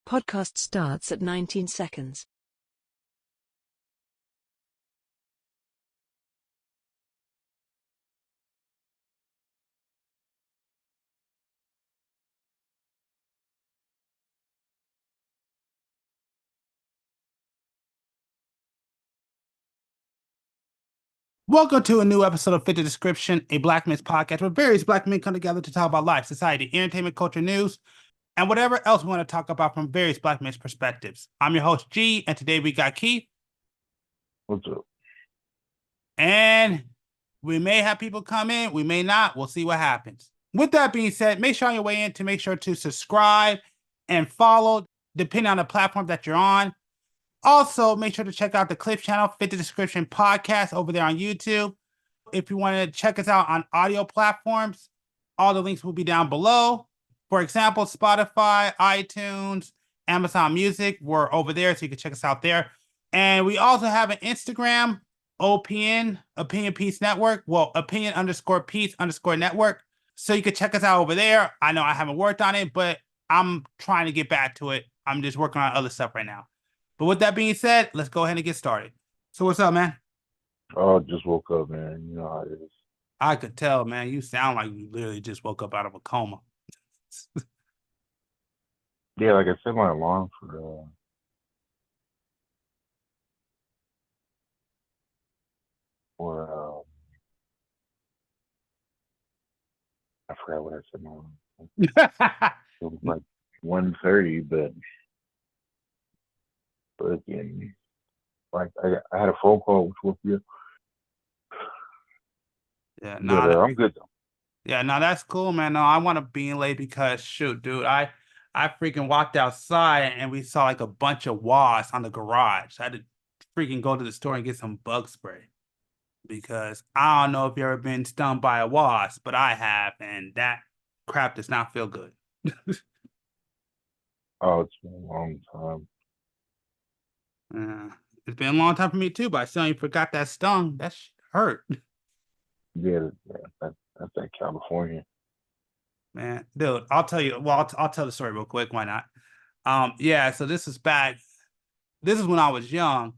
Podcast starts at 19 seconds. Welcome to a new episode of Fit the Description, a Black Men's podcast where various Black men come together to talk about life, society, entertainment, culture, news, and whatever else we want to talk about from various Black men's perspectives. I'm your host, G, and today we got Keith. What's up? And we may have people come in, we may not. We'll see what happens. With that being said, make sure on your way in to make sure to subscribe and follow, depending on the platform that you're on. Also, make sure to check out the Clip channel, Fit the Description podcast over there on YouTube. If you want to check us out on audio platforms, all the links will be down below. For example, Spotify, iTunes, Amazon Music, we're over there, so you can check us out there. And we also have an Instagram, OPN, Opinion Peace Network. Well, opinion_peace_network. So you can check us out over there. I know I haven't worked on it, but I'm trying to get back to it. I'm just working on other stuff right now. But with that being said, let's go ahead and get started. So what's up, man? Oh, just woke up, man. You know how it is. I could tell, man. You sound like you literally just woke up out of a coma. Yeah, like I set my alarm for I forgot what I set my alarm for. It was like 1:30, but again, like I had a phone call which woke me up. Yeah, But I'm good though. Yeah, no, that's cool, man. No, I want to be in late because shoot, dude, I freaking walked outside and we saw like a bunch of wasps on the garage. I had to freaking go to the store and get some bug spray because I don't know if you've ever been stung by a wasp, but I have, and that crap does not feel good. Oh, it's been a long time. It's been a long time for me too, but I still ain't forgot that stung. That shit hurt. Yeah, that's that California. Man, dude, I'll tell you. Well, I'll tell the story real quick. Why not? Yeah. So this is back. This is when I was young,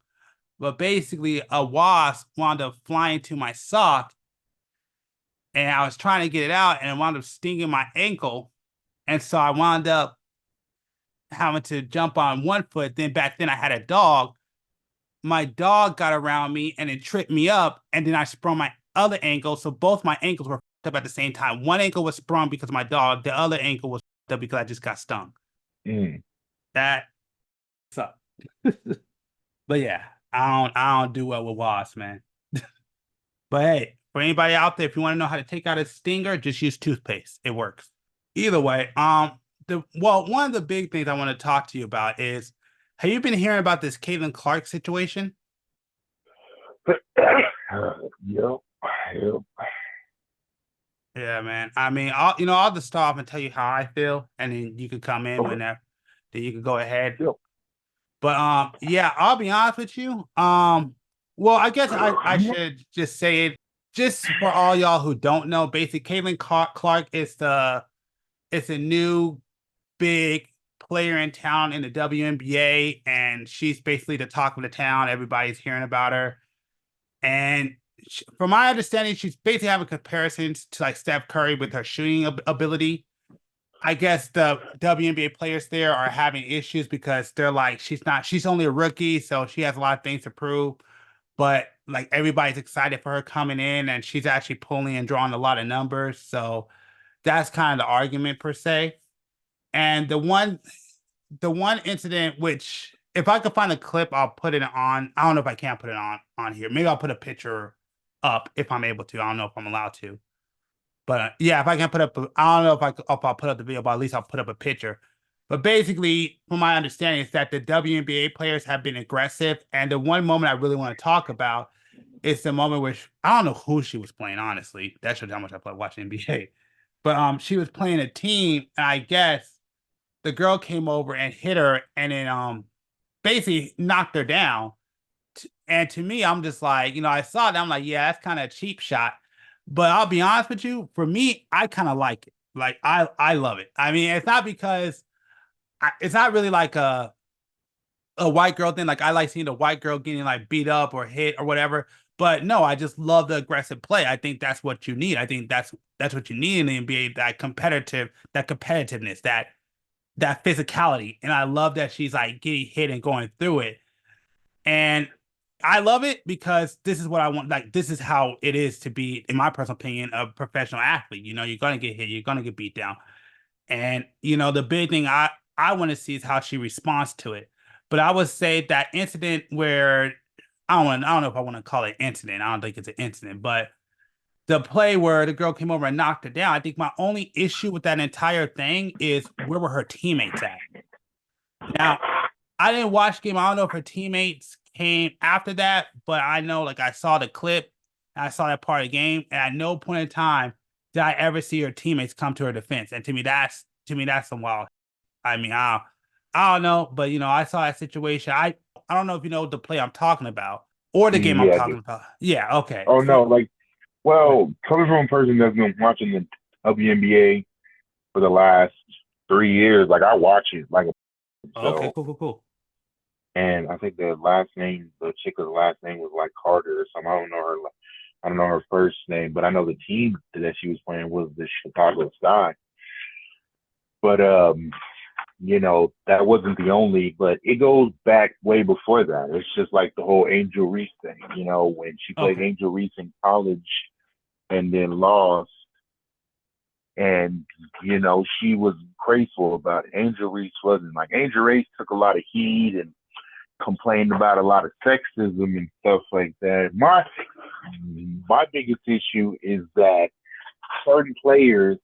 but basically a wasp wound up flying to my sock, and I was trying to get it out, and it wound up stinging my ankle, and so I wound up having to jump on one foot. Then back then I had a dog. My dog got around me and it tripped me up, and then I sprung my other ankle. So both my ankles were up at the same time. One ankle was sprung because of my dog. The other ankle was up because I just got stung. That sucked. But yeah, I don't do well with wasps, man. But hey, for anybody out there, if you want to know how to take out a stinger, just use toothpaste. It works. Either way, one of the big things I want to talk to you about is, have you been hearing about this Caitlin Clark situation? Yep. Yeah, man. I mean, I'll just start off and tell you how I feel, and then you can come in whenever. Then you can go ahead. Yep. But yeah, I'll be honest with you. Well, I guess I should just say it, just for all y'all who don't know. Basically, Caitlin Clark is it's a new big player in town in the WNBA, and she's basically the talk of the town. Everybody's hearing about her, and from my understanding, she's basically having comparisons to like Steph Curry with her shooting ability. I guess the WNBA players there are having issues because they're like, she's only a rookie, so she has a lot of things to prove. But like everybody's excited for her coming in, and she's actually pulling and drawing a lot of numbers. So that's kind of the argument per se. And the one incident, which if I could find a clip, I'll put it on. I don't know if I can put it on here. Maybe I'll put a picture up if I'm able to. I don't know if I'm allowed to. But yeah, if I can put up, I don't know if I'll put up the video, but at least I'll put up a picture. But basically, from my understanding, is that the WNBA players have been aggressive. And the one moment I really want to talk about is the moment where I don't know who she was playing, honestly. That shows how much I watch NBA. But she was playing a team, and I guess the girl came over and hit her, and then basically knocked her down. And to me, I'm just like, I saw that. I'm like, yeah, that's kind of a cheap shot. But I'll be honest with you, for me, I kind of like it. Like, I love it. I mean, it's not because it's not really like a white girl thing. Like I like seeing a white girl getting like beat up or hit or whatever. But no, I just love the aggressive play. I think that's what you need. I think that's what you need in the NBA. That competitiveness, that physicality. And I love that she's like getting hit and going through it. And I love it because this is what I want. Like this is how it is to be, in my personal opinion, a professional athlete. You know, you're gonna get hit, you're gonna get beat down. And the big thing I want to see is how she responds to it. But I would say that incident where I don't know if I want to call it incident. I don't think it's an incident, but the play where the girl came over and knocked her down. I think my only issue with that entire thing is where were her teammates at? Now, I didn't watch the game. I don't know if her teammates came after that, but I know like I saw the clip, I saw that part of the game, and at no point in time did I ever see her teammates come to her defense. And to me that's some wild. I mean, I don't know, but I saw that situation. I don't know if you know the play I'm talking about or the game I'm Yeah, talking about. Yeah, okay. oh no, So, like, well, coming from a person that's been watching the WNBA for the last 3 years, like I watch it like okay, so. cool. And I think the chick's last name was like Carter or something. I don't know her first name, but I know the team that she was playing was the Chicago Sky. But that wasn't the only, but it goes back way before that. It's just like the whole Angel Reese thing, when she played Okay. Angel Reese in college and then lost. And, she was graceful about it. Angel Reese wasn't. Like Angel Reese took a lot of heat and complained about a lot of sexism and stuff like that. My biggest issue is that certain players,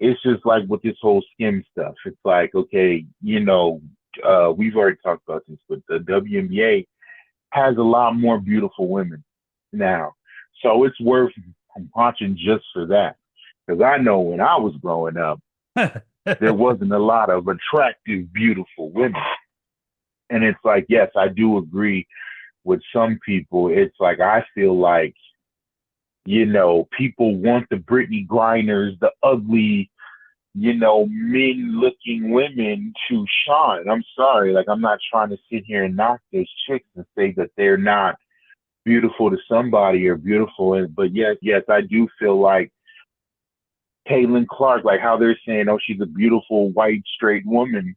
it's just like with this whole skim stuff. It's like, okay, we've already talked about this, but the WNBA has a lot more beautiful women now. So it's worth watching just for that. Because I know when I was growing up, there wasn't a lot of attractive, beautiful women. And it's like, yes, I do agree with some people. It's like, I feel like, people want the Brittany Griners, the ugly, men looking women to shine. I'm sorry. Like, I'm not trying to sit here and knock those chicks and say that they're not beautiful to somebody or beautiful. But yes, I do feel like Caitlin Clark, like how they're saying, oh, she's a beautiful white straight woman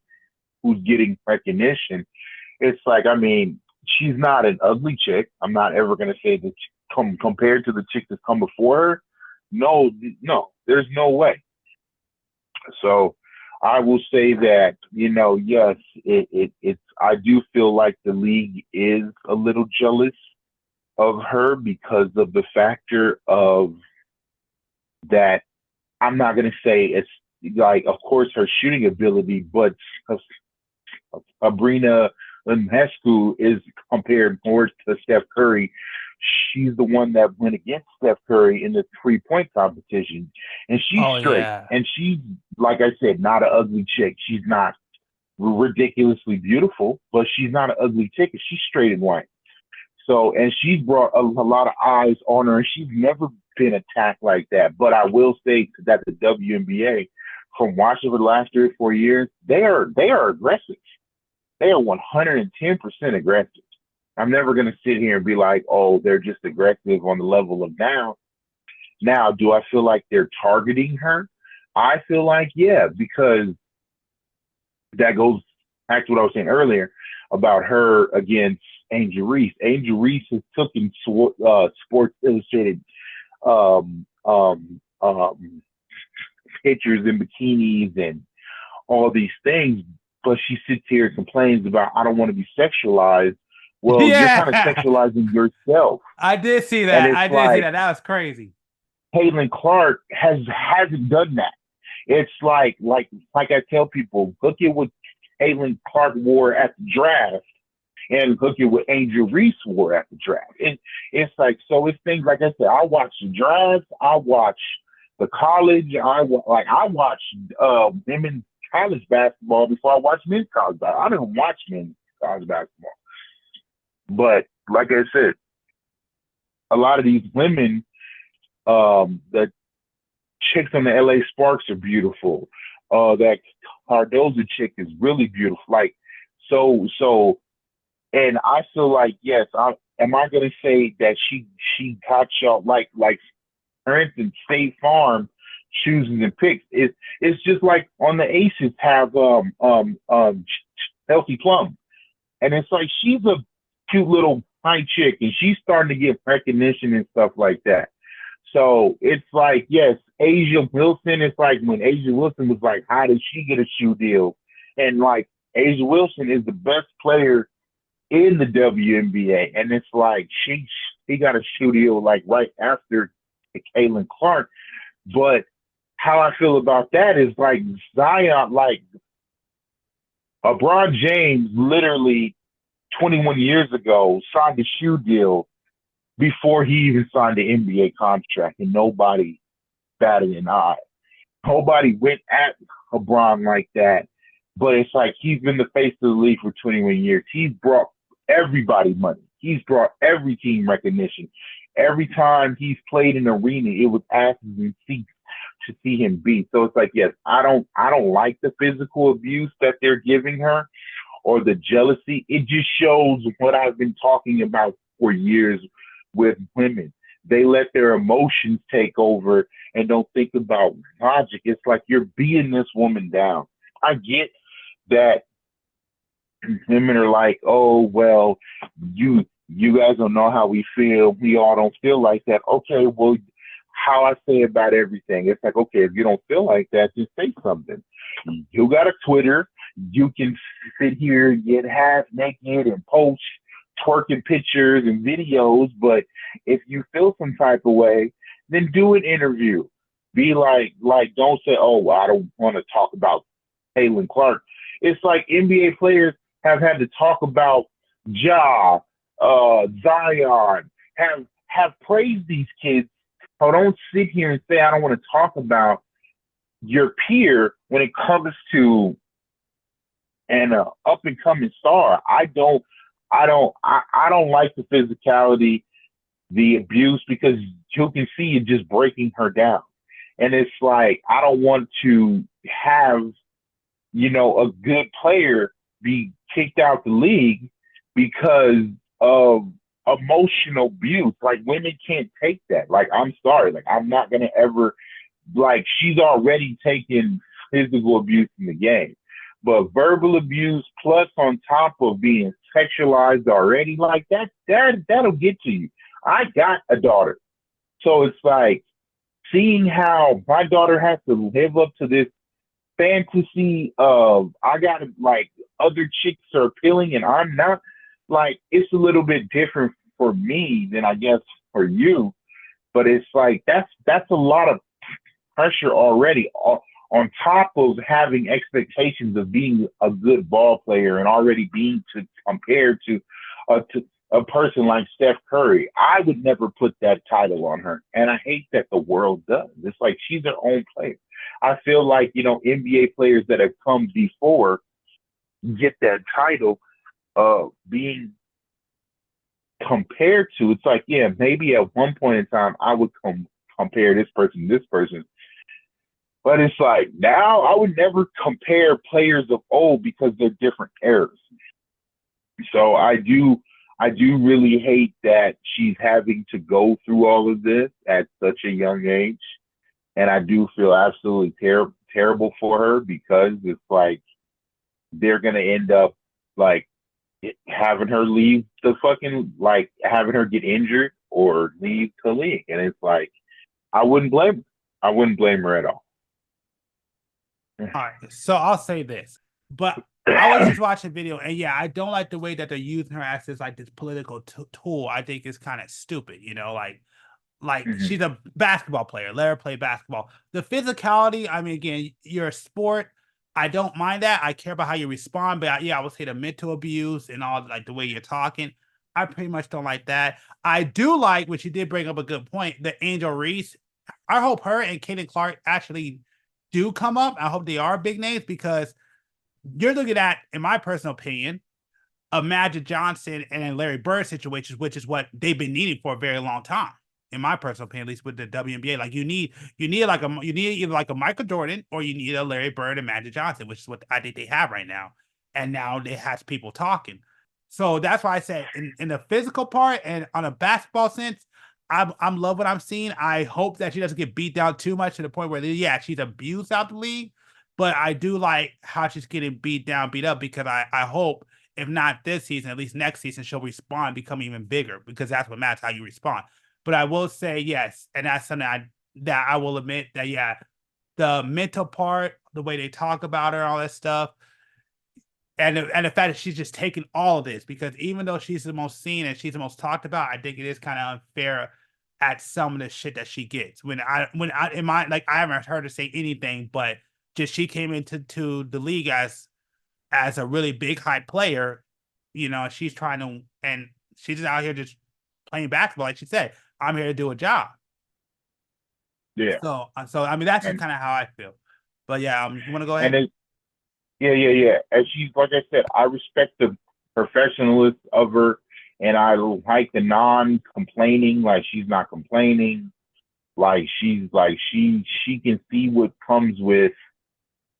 who's getting recognition. It's like, I mean, she's not an ugly chick. I'm not ever going to say that compared to the chick that's come before her. No, there's no way. So I will say that, yes, it's, I do feel like the league is a little jealous of her because of the factor of that. I'm not going to say it's like, of course, her shooting ability, but Sabrina Ionescu is compared more to Steph Curry. She's the one that went against Steph Curry in the 3-point competition, and she's Oh straight. yeah. And she's, like I said, not an ugly chick. She's not ridiculously beautiful, but she's not an ugly chick. She's straight and white. So, and she's brought a lot of eyes on her, and she's never been attacked like that. But I will say that the WNBA, from watching for the last 3 or 4 years, they are aggressive. They are 110% aggressive. I'm never going to sit here and be like, oh, they're just aggressive on the level of now. Now, do I feel like they're targeting her? I feel like, yeah, because that goes back to what I was saying earlier about her against Angel Reese. Angel Reese has taken Sports Illustrated pictures in bikinis and all these things, but she sits here and complains about, I don't want to be sexualized. Well, you're kind of Yeah. sexualizing yourself. I did see And that. it's I did see like that. That was crazy. Caitlin Clark hasn't done that. It's like I tell people, look at what Caitlin Clark wore at the draft and look at what Angel Reese wore at the draft. And it's like, so it's things like I said, I watch the draft, I watch the college, I watch women's college basketball before I watch men's college basketball. I didn't watch men's college basketball. But like I said, a lot of these women, the chicks on the LA Sparks are beautiful. That Cardoza chick is really beautiful. Like, so, and I feel like, yes, am I gonna say that she got y'all like for instance, State Farm chooses and picks. It's just like on the Aces have Chelsea Plum, and it's like she's a cute little high chick, and she's starting to get recognition and stuff like that. So it's like, yes, Asia Wilson. It's like when Asia Wilson was like, how did she get a shoe deal? And like Asia Wilson is the best player in the WNBA, and it's like she got a shoe deal like right after Caitlin Clark. But how I feel about that is like Zion, like LeBron James, literally 21 years ago signed a shoe deal before he even signed the NBA contract, and nobody batted an eye. Nobody went at LeBron like that. But it's like he's been the face of the league for 21 years. He's brought everybody money. He's brought every team recognition. Every time he's played in an arena, it was asses and seats to see him beat. So it's like, yes, I don't like the physical abuse that they're giving her or the jealousy. It just shows what I've been talking about for years with women. They let their emotions take over and don't think about logic. It's like you're beating this woman down. I get that women are like, oh, well, you guys don't know how we feel. We all don't feel like that. Okay, well, how I say about everything. It's like, okay, if you don't feel like that, just say something. You got a Twitter. You can sit here and get half naked and post twerking pictures and videos. But if you feel some type of way, then do an interview. Be like, don't say, oh, well, I don't want to talk about Caitlin Clark. It's like NBA players have had to talk about Ja, Zion, have praised these kids. So don't sit here and say I don't want to talk about your peer when it comes to an up and coming star. I don't like the physicality, the abuse, because you can see it just breaking her down. And it's like I don't want to have a good player be kicked out the league because of emotional abuse. Like women can't take that. Like, I'm sorry. Like, I'm not gonna ever, like, she's already taken physical abuse in the game. But verbal abuse plus on top of being sexualized already, like that'll get to you. I got a daughter. So it's like seeing how my daughter has to live up to this fantasy of I got like other chicks are appealing and I'm not, like it's a little bit different for me than I guess for you, but it's like that's a lot of pressure already on top of having expectations of being a good ball player and already being compared to a person like Steph Curry. I would never put that title on her, and I hate that the world does. It's like she's her own player. I feel like, NBA players that have come before get that title of being compared to. It's like, yeah, maybe at one point in time I would compare this person to this person. But it's like now I would never compare players of old because they're different eras. So I do really hate that she's having to go through all of this at such a young age. And I do feel absolutely terrible for her because it's like they're going to end up like having her leave the fucking, like having her get injured or leave the league. And it's like, I wouldn't blame her. I wouldn't blame her at all. All right, so I'll say this, but I was just watching a video, and yeah, I don't like the way that they're using her as this political tool. I think it's kind of stupid, like she's a basketball player. Let her play basketball. The physicality, I mean, again, you're a sport. I don't mind that. I care about how you respond, but I would say the mental abuse and all, like the way you're talking, I pretty much don't like that. I do like, which you did bring up a good point, the Angel Reese. I hope her and Caitlin Clark actually do come up. I hope they are big names, because you're looking at, in my personal opinion, a Magic Johnson and Larry Bird situation, which is what they've been needing for a very long time. in my personal opinion, at least with the WNBA. Like you need either like a Michael Jordan or you need a Larry Bird and Magic Johnson, which is what I think they have right now. And now it has people talking. So that's why I said in the physical part and on a basketball sense, I'm love what I'm seeing. I hope that she doesn't get beat down too much to the point where she's abused out the league. But I do like how she's getting beat up because I hope if not this season, at least next season, she'll respond, become even bigger because that's what matters, how you respond. But I will say yes, and that's something that I will admit that the mental part, the way they talk about her, all that stuff, and the fact that she's just taking all of this, because even though she's the most seen and she's the most talked about, I think it is kind of unfair at some of the shit that she gets. I haven't heard her say anything, but just she came into the league as a really big hype player, she's trying to, and she's just out here just playing basketball. Like she said, I'm here to do a job. Yeah. So I mean, that's just kind of how I feel. But yeah, you want to go ahead? And yeah. And she's, like I said, I respect the professionalism of her, and I like the non-complaining. Like she's not complaining. Like she's like she can see what comes with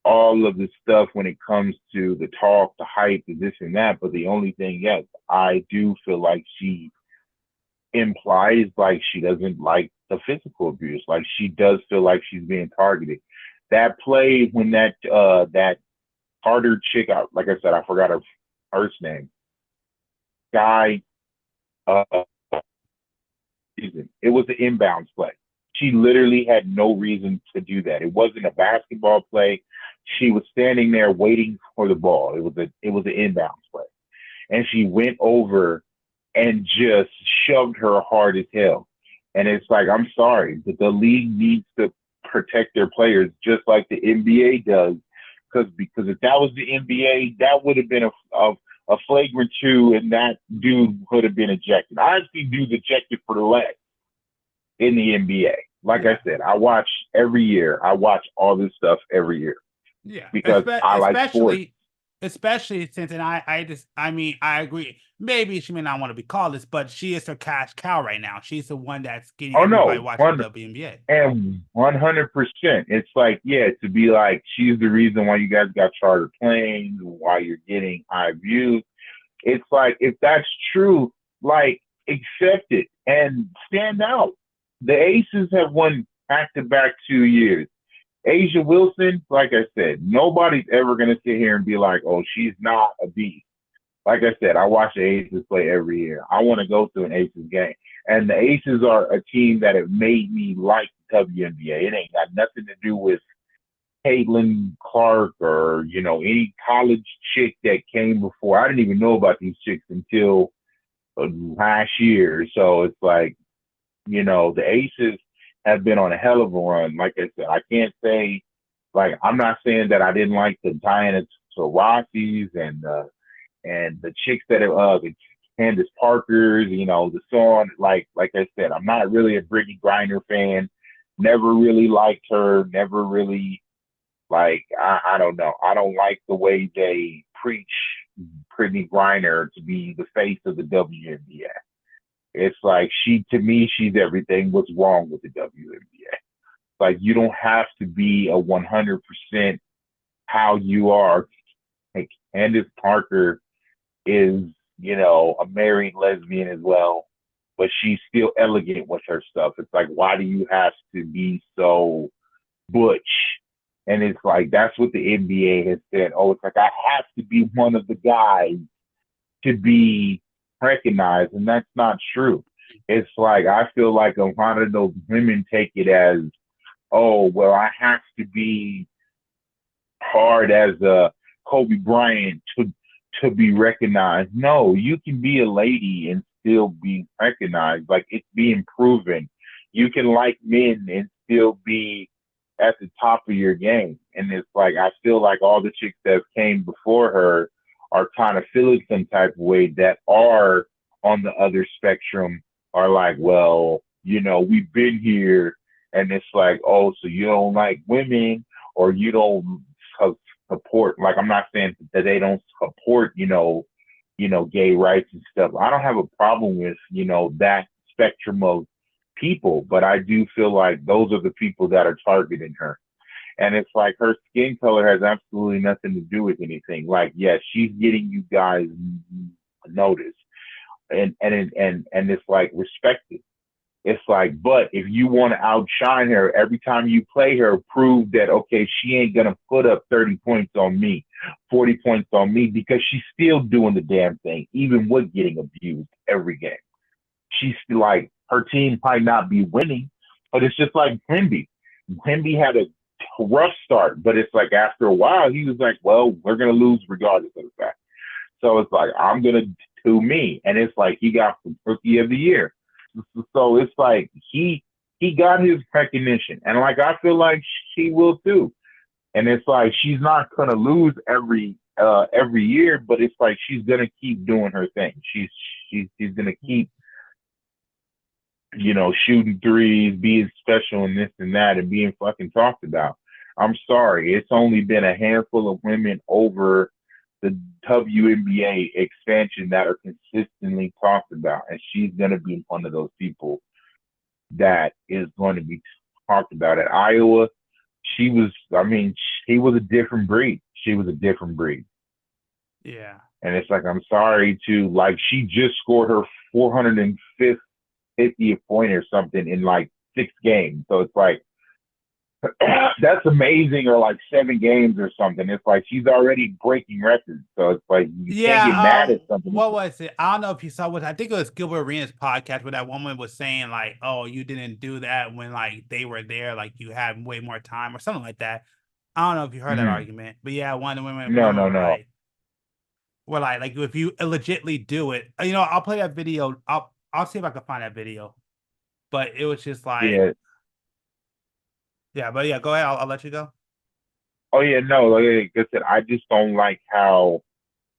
all of the stuff when it comes to the talk, the hype, the this and that. But the only thing, yes, I do feel like she implies like she doesn't like the physical abuse. Like she does feel like she's being targeted. That play when that Carter chick, like I said, I forgot her first name. Guy, it was an inbounds play. She literally had no reason to do that. It wasn't a basketball play. She was standing there waiting for the ball. It was an inbounds play. And she went over and just shoved her hard as hell. And it's like, I'm sorry, but the league needs to protect their players just like the NBA does. Because if that was the NBA, that would have been a flagrant 2, and that dude would have been ejected. I've seen dudes ejected for the leg in the NBA. Like I said, I watch every year. I watch all this stuff every year. Yeah, because I like sports. Especially since, and I agree. Maybe she may not want to be called this, but she is her cash cow right now. She's the one that's getting everybody watching the WNBA. And 100%, it's like, to be like, she's the reason why you guys got charter planes, why you're getting high views. It's like, if that's true, like, accept it and stand out. The Aces have won back-to-back 2 years. A'ja Wilson, like I said, nobody's ever going to sit here and be like, oh, she's not a beast. Like I said, I watch the Aces play every year. I want to go to an Aces game. And the Aces are a team that have made me like WNBA. It ain't got nothing to do with Caitlin Clark or, any college chick that came before. I didn't even know about these chicks until last year. So it's like, the Aces have been on a hell of a run. Like I said, I can't say, like, I'm not saying that I didn't like the Diana Taurasi's and the chicks that are the Candace Parkers, the song. Like I said, I'm not really a Brittany Griner fan. Never really liked her. Never really, like, I don't know. I don't like the way they preach Brittany Griner to be the face of the WNBA. It's like to me, she's everything. What's wrong with the WNBA? Like, you don't have to be a 100% how you are. Like, Candace Parker is, a married lesbian as well, but she's still elegant with her stuff. It's like, why do you have to be so butch? And it's like, that's what the NBA has said. Oh, it's like, I have to be one of the guys to be recognized, and that's not true. It's like, I feel like a lot of those women take it as, oh, well, I have to be hard as a Kobe Bryant to be recognized. No, you can be a lady and still be recognized. Like, it's being proven. You can like men and still be at the top of your game. And it's like, I feel like all the chicks that came before her are kind of feeling some type of way that are on the other spectrum are like, well, we've been here. And it's like, oh, so you don't like women, or you don't support, like, I'm not saying that they don't support, gay rights and stuff. I don't have a problem with, that spectrum of people, but I do feel like those are the people that are targeting her. And it's like her skin color has absolutely nothing to do with anything. Like, yes, she's getting you guys noticed, and it's like respected. It's like, but if you want to outshine her every time you play her, prove that, okay, she ain't going to put up 30 points on me, 40 points on me, because she's still doing the damn thing, even with getting abused every game. She's like, her team might not be winning, but it's just like Wemby. Wemby had a rough start, but it's like after a while, he was like, well, we're going to lose regardless of the fact. So it's like, I'm going to do me. And it's like, he got the Rookie of the Year. So it's like he got his recognition, and like I feel like she will too. And it's like she's not gonna lose every year, but it's like she's gonna keep doing her thing. She's gonna keep, shooting threes, being special and this and that, and being fucking talked about. I'm sorry, it's only been a handful of women over the WNBA expansion that are consistently talked about, and she's going to be one of those people that is going to be talked about. At Iowa, she was a different breed. She was a different breed. Yeah. And it's like, I'm sorry she just scored her 450th point or something in like 6 games. So it's like, that's amazing, or like 7 games or something. It's like she's already breaking records, so it's like you can't get mad at something. What was it? I don't know if you saw what I think it was Gilbert Arenas' podcast where that woman was saying like, "Oh, you didn't do that when like they were there, like you had way more time or something like that." I don't know if you heard that argument, but yeah, one of the women, No. like if you legitly do it, I'll play that video. I'll see if I can find that video, but it was just like. Yeah, but yeah, go ahead. I'll let you go. Oh yeah, no, like I said, I just don't like how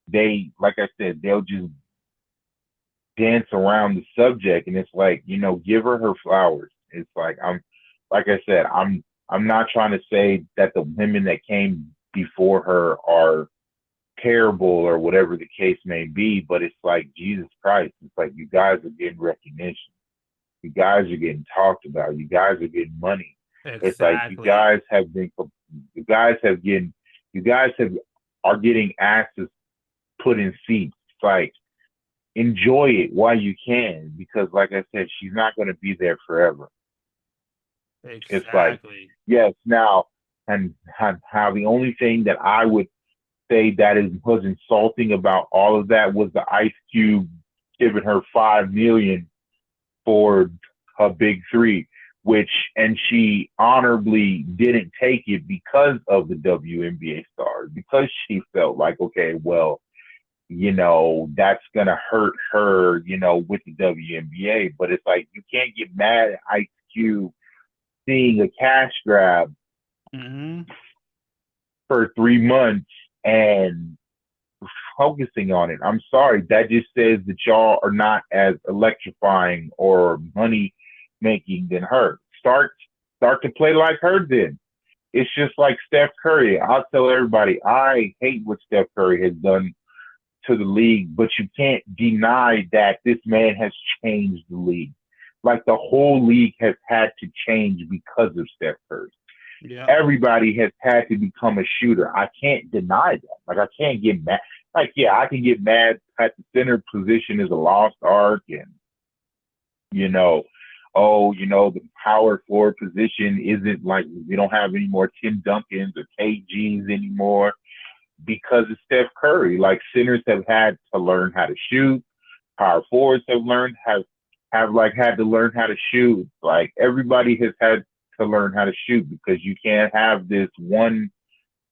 they, like I said, they'll just dance around the subject, and it's like, give her flowers. It's like like I said, I'm not trying to say that the women that came before her are terrible or whatever the case may be, but it's like, Jesus Christ, it's like you guys are getting recognition, you guys are getting talked about, you guys are getting money. Exactly. It's like you guys are getting asses put in seats. It's like, enjoy it while you can, because like I said, she's not going to be there forever. Exactly. It's like, yes, now, and how the only thing that I would say that was insulting about all of that was the Ice Cube giving her $5 million for a big 3. And she honorably didn't take it because of the WNBA stars, because she felt like, okay, well, that's going to hurt her, with the WNBA. But it's like, you can't get mad at Ice Cube seeing a cash grab for 3 months and focusing on it. I'm sorry. That just says that y'all are not as electrifying or money making than her. Start to play like her then. It's just like Steph Curry. I'll tell everybody, I hate what Steph Curry has done to the league, but you can't deny that this man has changed the league. Like, the whole league has had to change because of Steph Curry. Yeah. Everybody has had to become a shooter. I can't deny that. Like, I can't get mad. Like, yeah, I can get mad at the center position is a lost art, and the power forward position isn't like, we don't have any more Tim Duncans or KGs anymore because of Steph Curry. Like, centers have had to learn how to shoot. Power forwards have had to learn how to shoot. Like, everybody has had to learn how to shoot, because you can't have this one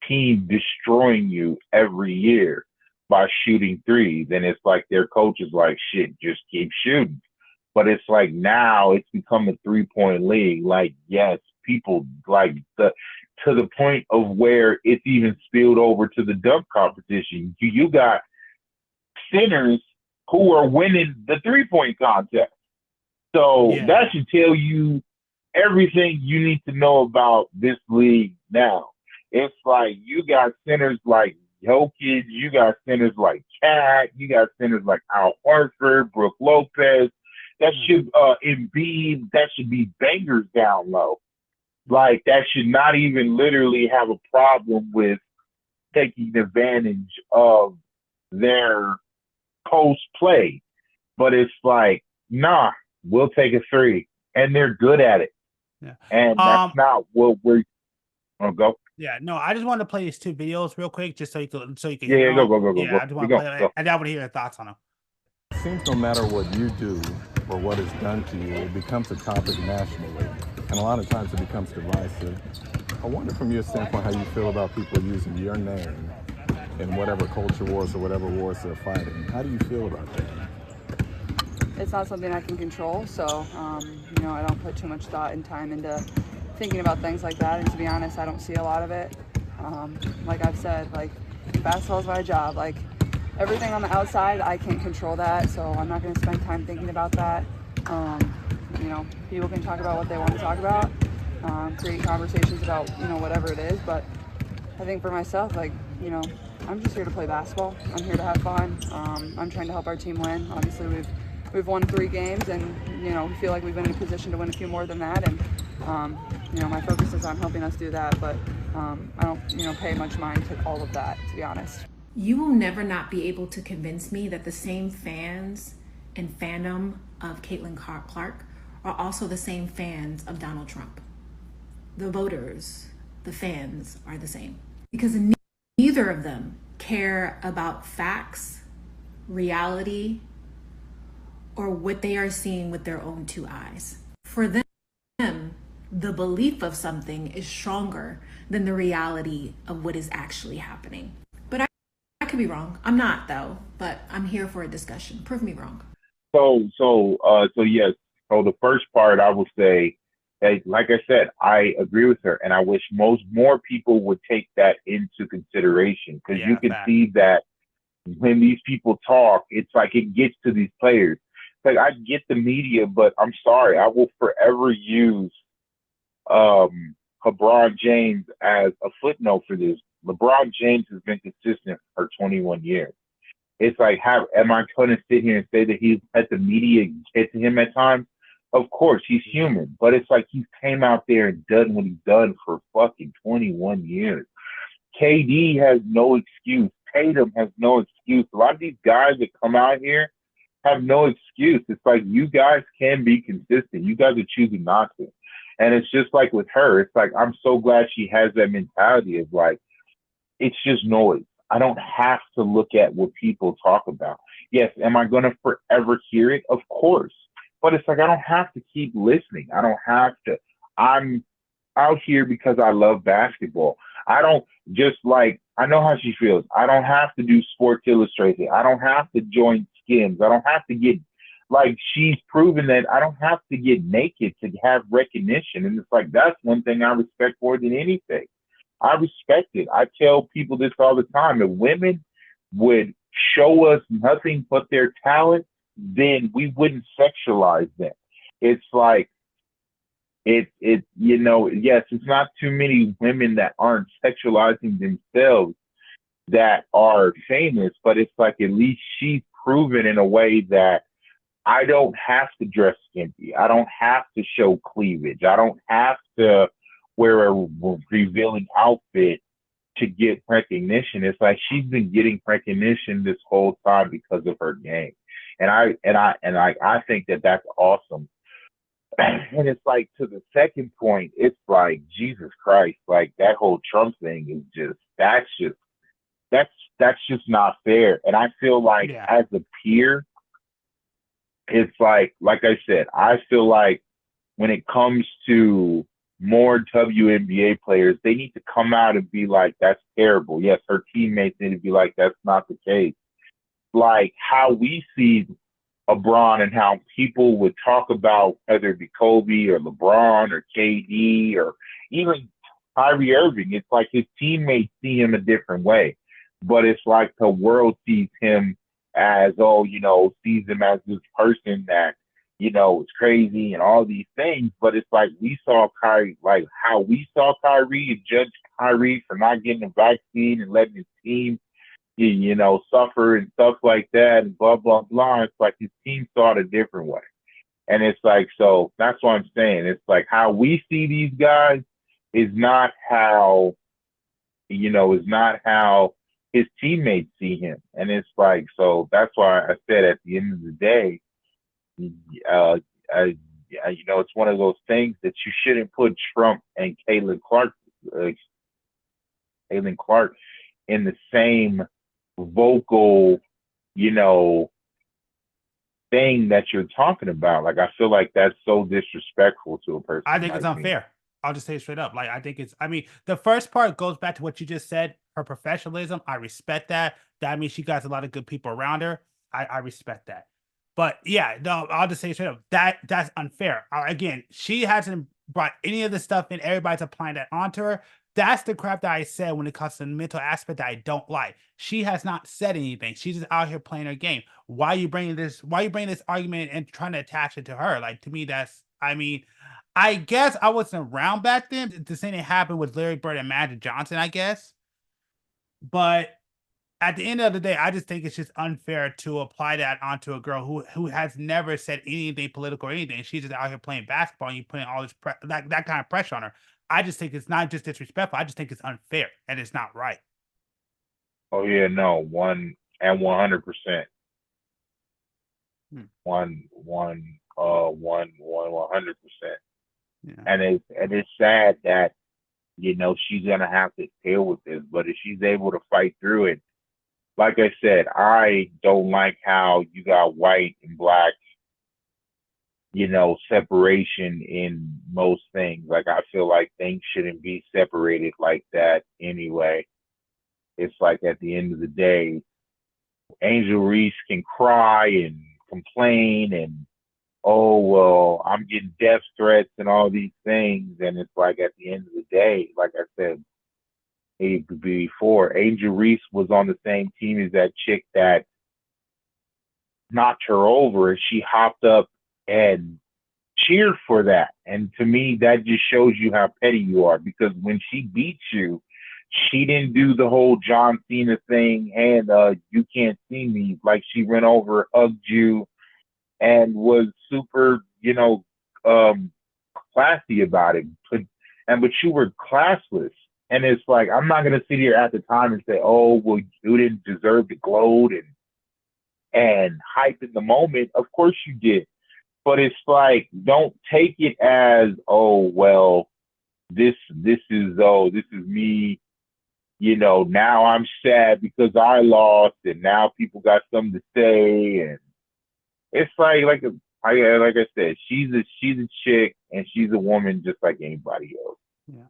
team destroying you every year by shooting threes. And it's like their coach is like, shit, just keep shooting. But it's like, now it's become a 3-point league. Like, yes, people like to the point of where it's even spilled over to the dunk competition. You got centers who are winning the 3-point contest. So that should tell you everything you need to know about this league now. It's like, you got centers like Jokic, you got centers like Cat, you got centers like Al Horford, Brooke Lopez, That should Embiid, that should be bangers down low. Like that should not even literally have a problem with taking advantage of their post play. But it's like, nah, we'll take a three. And they're good at it. Yeah. And that's not what we're gonna go. Yeah, no, I just want to play these two videos real quick, just so you can Yeah, go. Yeah, I just want to play it, and I want to hear your thoughts on them. It seems no matter what you do or what is done to you, it becomes a topic nationally, and a lot of times it becomes divisive. I wonder from your standpoint how you feel about people using your name in whatever culture wars or whatever wars they're fighting. How do you feel about that? It's not something I can control, so I don't put too much thought and time into thinking about things like that. And to be honest, I don't see a lot of it. Like I've said, like basketball is my job. Like everything on the outside, I can't control that, so I'm not going to spend time thinking about that. People can talk about what they want to talk about, create conversations about whatever it is. But I think for myself, I'm just here to play basketball. I'm here to have fun. I'm trying to help our team win. Obviously, we've won 3 games, and we feel like we've been in a position to win a few more than that. And my focus is on helping us do that. But I don't pay much mind to all of that, to be honest. You will never not be able to convince me that the same fans and fandom of Caitlin Clark are also the same fans of Donald Trump. The voters, the fans are the same, because neither of them care about facts, reality, or what they are seeing with their own 2 eyes. For them, the belief of something is stronger than the reality of what is actually happening. But I could be wrong. I'm not, though, but I'm here for a discussion. Prove me wrong. So yes. So the first part I will say, like I said, I agree with her, and I wish more people would take that into consideration, because you can see that when these people talk, it's like it gets to these players. Like I get the media, but I'm sorry, I will forever use LeBron James as a footnote for this. LeBron James has been consistent for 21 years. It's like, am I going to sit here and say that he's let the media get to him at times? Of course, he's human, but it's like he came out there and done what he's done for fucking 21 years. KD has no excuse. Tatum has no excuse. A lot of these guys that come out here have no excuse. It's like, you guys can be consistent. You guys are choosing not to. And it's just like with her, it's like, I'm so glad she has that mentality of like, it's just noise. I don't have to look at what people talk about. Yes, am I going to forever hear it? Of course. But it's like, I don't have to keep listening. I don't have to. I'm out here because I love basketball. I don't just like, I know how she feels. I don't have to do Sports Illustrated. I don't have to join Skims. I don't have to get, like, she's proven that I don't have to get naked to have recognition. And it's like, that's one thing I respect more than anything. I respect it. I tell people this all the time. If women would show us nothing but their talent, then we wouldn't sexualize them. It's like, yes, it's not too many women that aren't sexualizing themselves that are famous, but it's like, at least she's proven in a way that I don't have to dress skimpy. I don't have to show cleavage. I don't have to wear a revealing outfit to get recognition. It's like, she's been getting recognition this whole time because of her game. And I think that that's awesome. And it's like, to the second point, it's like, Jesus Christ, like that whole Trump thing is just, that's just not fair. And I feel like as a peer, it's like I said, I feel like when it comes to more WNBA players, they need to come out and be like, that's terrible. Yes, her teammates need to be like, that's not the case. Like how we see LeBron and how people would talk about whether it be Kobe or LeBron or KD or even Kyrie Irving. It's like his teammates see him a different way. But it's like the world sees him as, sees him as this person that, is crazy and all these things. But it's like we saw Kyrie, like how we saw Kyrie and judged Kyrie for not getting a vaccine and letting his team, suffer and stuff like that and blah, blah, blah. It's like his team saw it a different way. And it's like, so that's what I'm saying. It's like how we see these guys is not how, is not how his teammates see him. And it's like, so that's why I said at the end of the day, uh, it's one of those things that you shouldn't put Trump and uh, Caitlin Clark in the same vocal, you know, thing that you're talking about. Like, I feel like that's so disrespectful to a person. I think it's unfair. I'll just say it straight up. Like, I think the first part goes back to what you just said, her professionalism. I respect that. That means she got a lot of good people around her. I respect that. But yeah, no, I'll just say it straight up. That's unfair. Again, she hasn't brought any of the stuff in. Everybody's applying that onto her. That's the crap that I said when it comes to the mental aspect that I don't like. She has not said anything. She's just out here playing her game. Why are you bringing this argument and trying to attach it to her? Like, to me, I guess I wasn't around back then. The same thing happened with Larry Bird and Magic Johnson, I guess. But at the end of the day, I just think it's just unfair to apply that onto a girl who has never said anything political or anything. She's just out here playing basketball, and you putting all this that kind of pressure on her. I just think it's not just disrespectful. I just think it's unfair and it's not right. Oh yeah, no, 100%. 100%. Yeah. And it's sad that, she's gonna have to deal with this, but if she's able to fight through it, like I said, I don't like how you got white and black, separation in most things. Like, I feel like things shouldn't be separated like that anyway. It's like, at the end of the day, Angel Reese can cry and complain and, oh, well, I'm getting death threats and all these things. And it's like, at the end of the day, like I said before, Angel Reese was on the same team as that chick that knocked her over, and she hopped up and cheered for that. And to me, that just shows you how petty you are, because when she beat you, she didn't do the whole John Cena thing, and you can't see me. Like, she went over, hugged you, and was super, classy about it. But you were classless. And it's like, I'm not going to sit here at the time and say, oh, well, you didn't deserve to gloat and hype in the moment. Of course you did. But it's like, don't take it as, oh, well, this is me, now I'm sad because I lost, and now people got something to say. And it's like I said, she's a chick, and she's a woman just like anybody else. Yeah,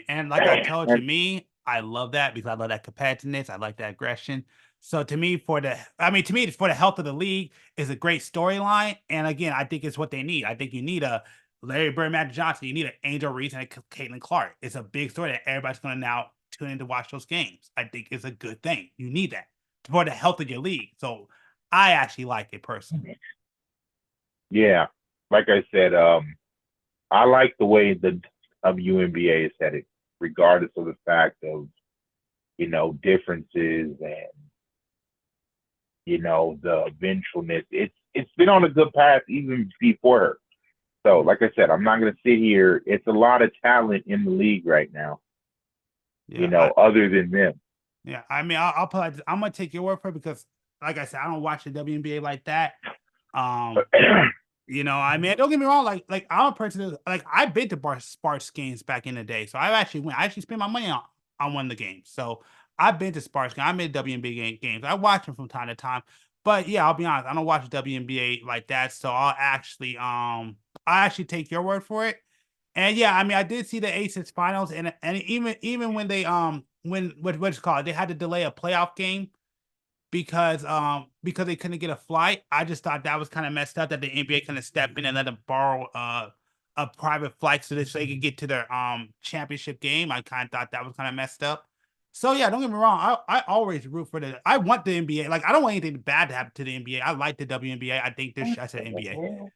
and like I told you, I love that because I love that competitiveness. I like that aggression. So to me, for the health of the league, is a great storyline. And again, I think it's what they need. I think you need a Larry Bird, Magic Johnson. You need an Angel Reese and a Caitlin Clark. It's a big story that everybody's going to now tune in to watch those games. I think it's a good thing. You need that for the health of your league. So I actually like it personally. Yeah, like I said, I like the way the WNBA is headed, regardless of the fact of, differences and, the eventualness. It's been on a good path even before her. So, like I said, I'm not going to sit here. It's a lot of talent in the league right now, other than them. Yeah, I'll put. I'm gonna take your word for it because, like I said, I don't watch the WNBA like that. Don't get me wrong. Like I'm a person like I've been to Sparks games back in the day, so I actually spent my money on one of the games. So I've been to Sparks games. I've been to WNBA games. I watch them from time to time. But yeah, I'll be honest, I don't watch the WNBA like that. So I actually take your word for it. And yeah, I did see the Aces finals, and even when they what's it called, they had to delay a playoff game because they couldn't get a flight. I just thought that was kind of messed up that the NBA kind of stepped in and let them borrow a private flight so they could get to their championship game. I kind of thought that was kind of messed up. So yeah, don't get me wrong. I always root for I want the NBA. Like, I don't want anything bad to happen to the NBA. I like the WNBA. I think I said NBA.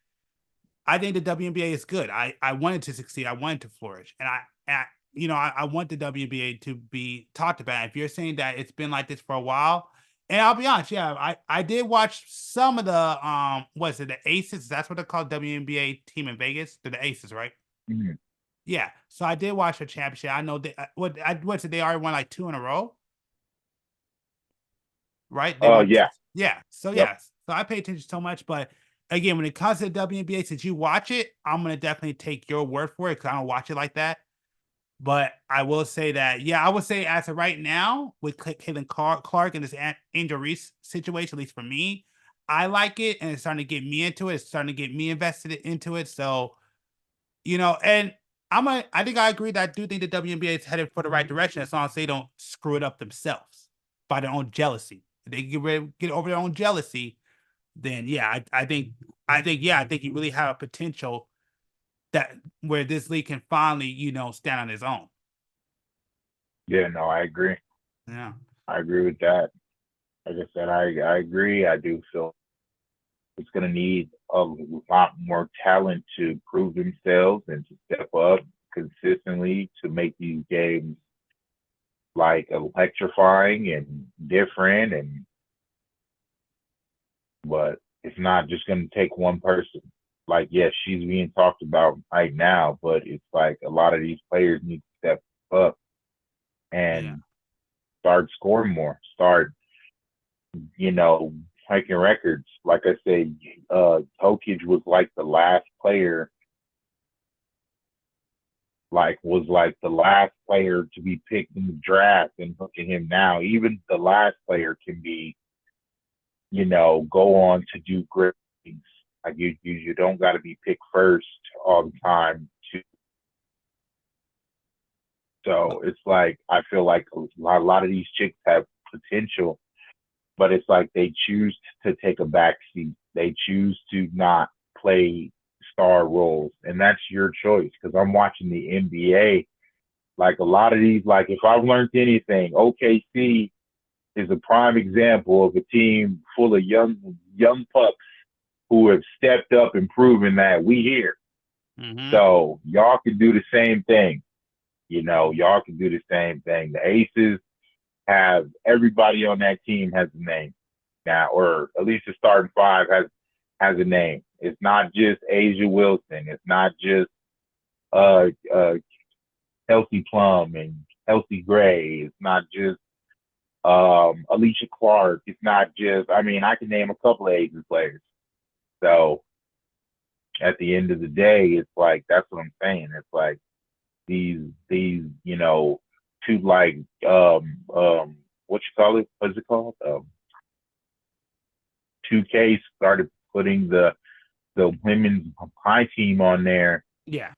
I think the WNBA is good. I want it to succeed. I want it to flourish. And I want the WNBA to be talked about. If you're saying that it's been like this for a while, And I'll be honest, yeah, I did watch some of the was it the Aces? That's what they're called, WNBA team in Vegas. They're the Aces, right? Mhm. Yeah. So I did watch the championship. I know they what's it? They already won like 2 in a row, right? They won. Yeah. Yeah. So Yep. yeah. So I pay attention so much, but again, when it comes to the WNBA, since you watch it, I'm gonna definitely take your word for it because I don't watch it like that. But I will say that, yeah, I would say as of right now, with Caitlin Clark and this Angel Reese situation, at least for me, I like it, and it's starting to get me into it. It's starting to get me invested into it. So, and I think I agree that I do think the WNBA is headed for the right direction as long as they don't screw it up themselves by their own jealousy. If they get over their own jealousy, then yeah, I think you really have a potential that where this league can finally, stand on its own. Yeah, no, I agree. Yeah. I agree with that. Like I said, I agree. I do feel it's going to need a lot more talent to prove themselves and to step up consistently to make these games like electrifying and different. But it's not just going to take one person. Like, yes, she's being talked about right now, but it's like a lot of these players need to step up and start scoring more, start, breaking records. Like I said, Jokic was like the last player, to be picked in the draft, and look at him now. Even the last player can be, go on to do great things. Like you don't got to be picked first all the time. So it's like I feel like a lot of these chicks have potential, but it's like they choose to take a back seat. They choose to not play star roles, and that's your choice. Because I'm watching the NBA, like a lot of these, like if I've learned anything, OKC is a prime example of a team full of young pups who have stepped up and proven that we here. Mm-hmm. So y'all can do the same thing. Y'all can do the same thing. The Aces have everybody on that team has a name now, or at least the starting five has a name. It's not just Asia Wilson. It's not just Kelsey Plum and Kelsey Gray. It's not just Alicia Clark. It's not just. I mean, I can name a couple of Asian players. So at the end of the day, it's like that's what I'm saying. It's like these two like what you call it? What's it called? 2K started putting the women's high team on there. Yeah.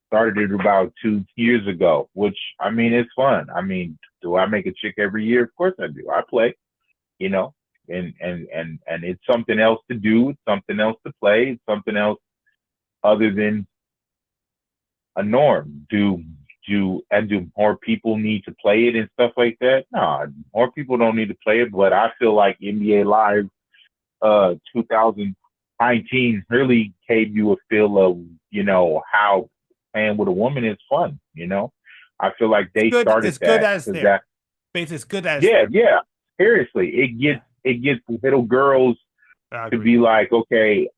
Started it about 2 years ago, which I mean it's fun. I mean, do I make a chick every year? Of course I do. I play, and it's something else to do. It's something else to play. It's something else other than a norm. Do more people need to play it and stuff like that? No, more people don't need to play it. But I feel like NBA Live 2019 really gave you a feel of how playing with a woman is fun. I feel like they started it's good as there. It's good as there. Yeah. Seriously, it gets little girls to be like, okay,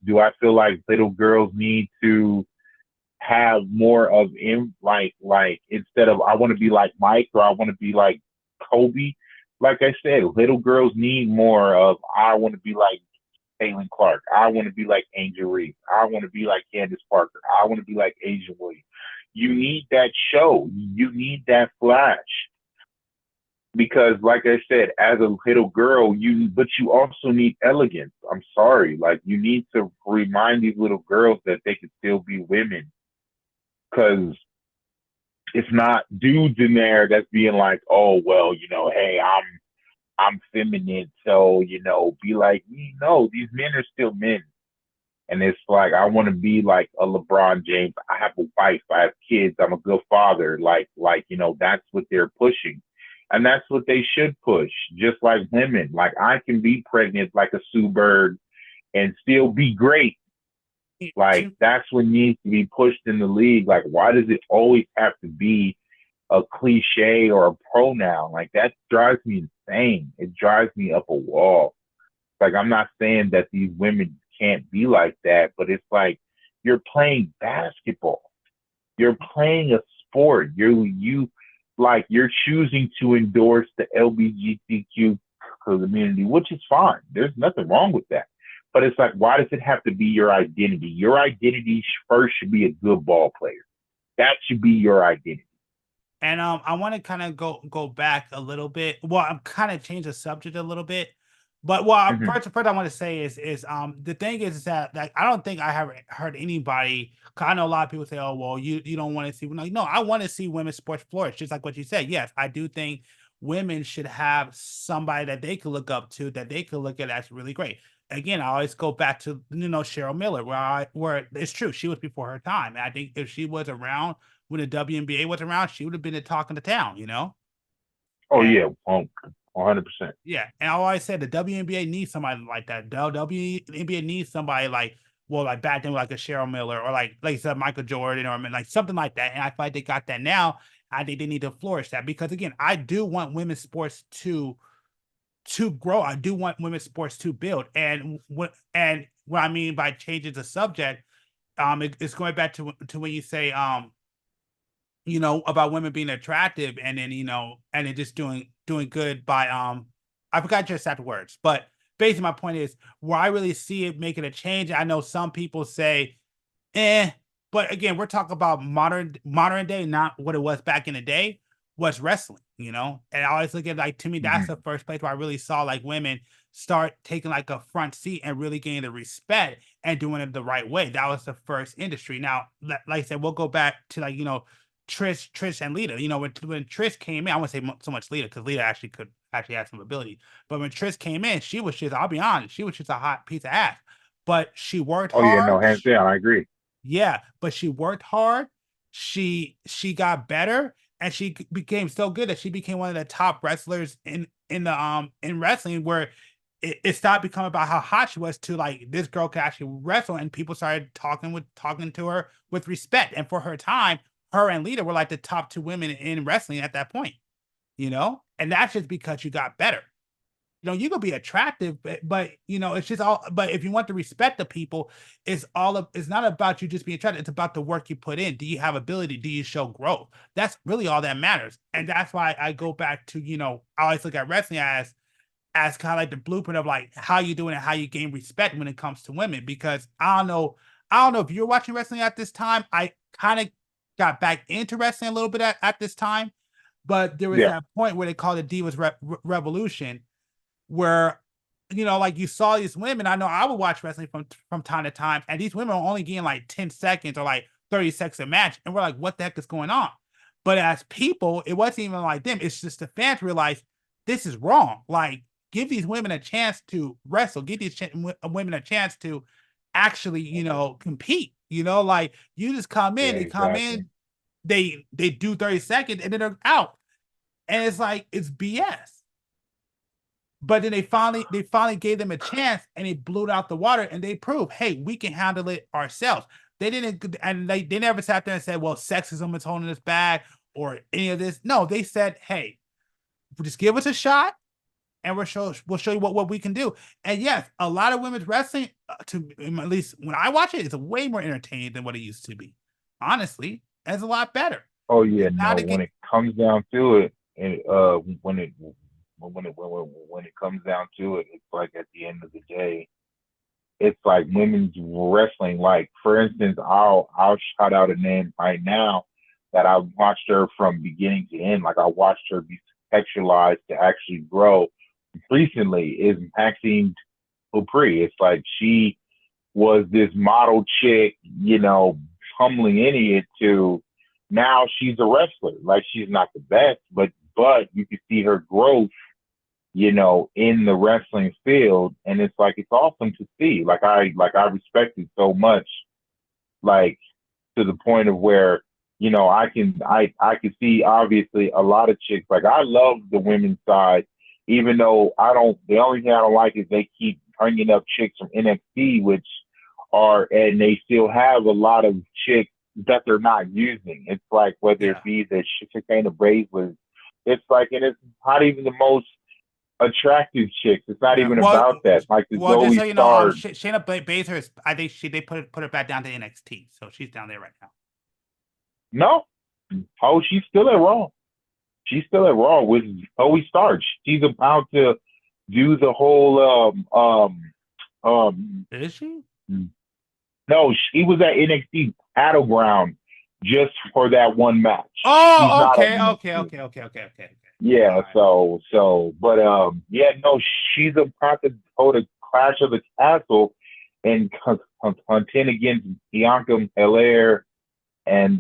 do I feel like little girls need to have more of like instead of I want to be like Mike or I want to be like Kobe. Like I said, little girls need more of I want to be like Caitlin Clark. I want to be like Angel Reese. I want to be like Candace Parker. I want to be like Asia Williams. You need that show. You need that flash. Because like I said, as a little girl, but you also need elegance. I'm sorry. Like you need to remind these little girls that they can still be women. Because it's not dudes in there that's being like, oh, well, hey, I'm feminine, so, be like me. No, these men are still men. And it's like, I want to be like a LeBron James. I have a wife. I have kids. I'm a good father. That's what they're pushing. And that's what they should push, just like women. Like, I can be pregnant like a Sue Bird and still be great. Like, that's what needs to be pushed in the league. Like, why does it always have to be a cliche or a pronoun. Like, that drives me insane. It drives me up a wall. Like, I'm not saying that these women can't be like that, but it's like, you're playing basketball. You're playing a sport. You're choosing to endorse the LGBTQ community, which is fine. There's nothing wrong with that. But it's like, why does it have to be your identity? Your identity first should be a good ball player. That should be your identity. And I want to kind of go back a little bit. Well, I'm kind of change the subject a little bit. But Mm-hmm. first I want to say is the thing is that, like, I don't think I have heard anybody. 'Cause I know a lot of people say, "Oh, well, you don't want to see." No, I want to see women's sports flourish, just like what you said. Yes, I do think women should have somebody that they could look up to, that they could look at as really great. Again, I always go back to Cheryl Miller, where it's true, she was before her time. And I think if she was around when the WNBA was around, she would have been the talk of the town. Oh, And yeah, 100%. yeah, and I always said the WNBA needs somebody like that. The WNBA needs somebody like, well, like back then, like a Cheryl Miller, or like you said, Michael Jordan, or like something like that. And I feel like they got that now. I think they need to flourish that, because again, I do want women's sports to grow. I do want women's sports to build. And what I mean by changing the subject, it's going back to when you say about women being attractive, and then and then just doing good by I forgot your exact words, but basically my point is, where I really see it making a change. I know some people say, but again, we're talking about modern day, not what it was back in the day. Was wrestling. And I always look at, like, to me, that's Mm-hmm. the first place where I really saw, like, women start taking like a front seat and really gaining the respect and doing it the right way. That was the first industry. Now, like I said, we'll go back to, like, Trish and Lita. When Trish came in, I wouldn't say so much Lita, because Lita could actually have some ability. But when Trish came in, she was just, I'll be honest, she was just a hot piece of ass. But she worked Oh, yeah, no, hard. hands down, I agree. Yeah, but she worked hard. She got better, and she became so good that she became one of the top wrestlers in wrestling, where it stopped becoming about how hot she was, to, like, this girl could actually wrestle, and people started talking to her with respect. And for her time, her and Lita were like the top two women in wrestling at that point. And that's just because you got better. You could be attractive, but it's just all. But if you want to respect the people, it's not about you just being attractive. It's about the work you put in. Do you have ability? Do you show growth? That's really all that matters. And that's why I go back to, I always look at wrestling as kind of like the blueprint of, like, how you doing and how you gain respect when it comes to women. Because I don't know if you're watching wrestling at this time. I kind of got back into wrestling a little bit at this time, but there was Yeah. that point where they called it Divas Revolution, where like, you saw these women. I know I would watch wrestling from time to time, and these women are only getting like 10 seconds or like 30 seconds a match, and we're like, what the heck is going on? But as people, it wasn't even like them. It's just the fans realized this is wrong. Like, give these women a chance to wrestle. Give these women a chance to actually compete. Like, you just come Yeah, in, they come exactly. in, they do 30 seconds, and then they're out, and it's like, it's BS. But then they finally gave them a chance, and they blew it out the water, and they proved, hey, we can handle it ourselves. They didn't, and they never sat there and said, well, sexism is holding us back, or any of this. No, they said, hey, just give us a shot, and we'll show you what we can do. And yes, a lot of women's wrestling, at least when I watch it, it's way more entertaining than what it used to be. Honestly, and it's a lot better. Oh, yeah, And now no, to when get it comes down to it, and when it comes down to it, it's like, at the end of the day, it's like women's wrestling. Like, for instance, I'll shout out a name right now that I watched her from beginning to end. Like, I watched her be contextualized to actually grow recently, is Maxine Dupree. It's like, she was this model chick, humbling idiot, to now she's a wrestler. Like, she's not the best, but you can see her growth, in the wrestling field. And it's like, it's awesome to see. Like, I respect it so much, like, to the point of where, I can see, obviously, a lot of chicks. Like, I love the women's side, even though the only thing I don't like is they keep bringing up chicks from NXT, and they still have a lot of chicks, that they're not using. It's like whether it be the Shayna Baszler, it's like, and it's not even the most attractive chicks. It's not even about that. Like the just so Zoe you know, Starr. Shayna Baszler is, I think they put it back down to NXT, so she's down there right now. No, she's still at Raw. She's still at Raw with Zoe Starr. She's about to do the whole Is she? No, she was at NXT Battleground just for that one match. Oh, okay. Yeah, right. But yeah, no, she's about to go to Clash of the Castle and contend against Bianca Belair and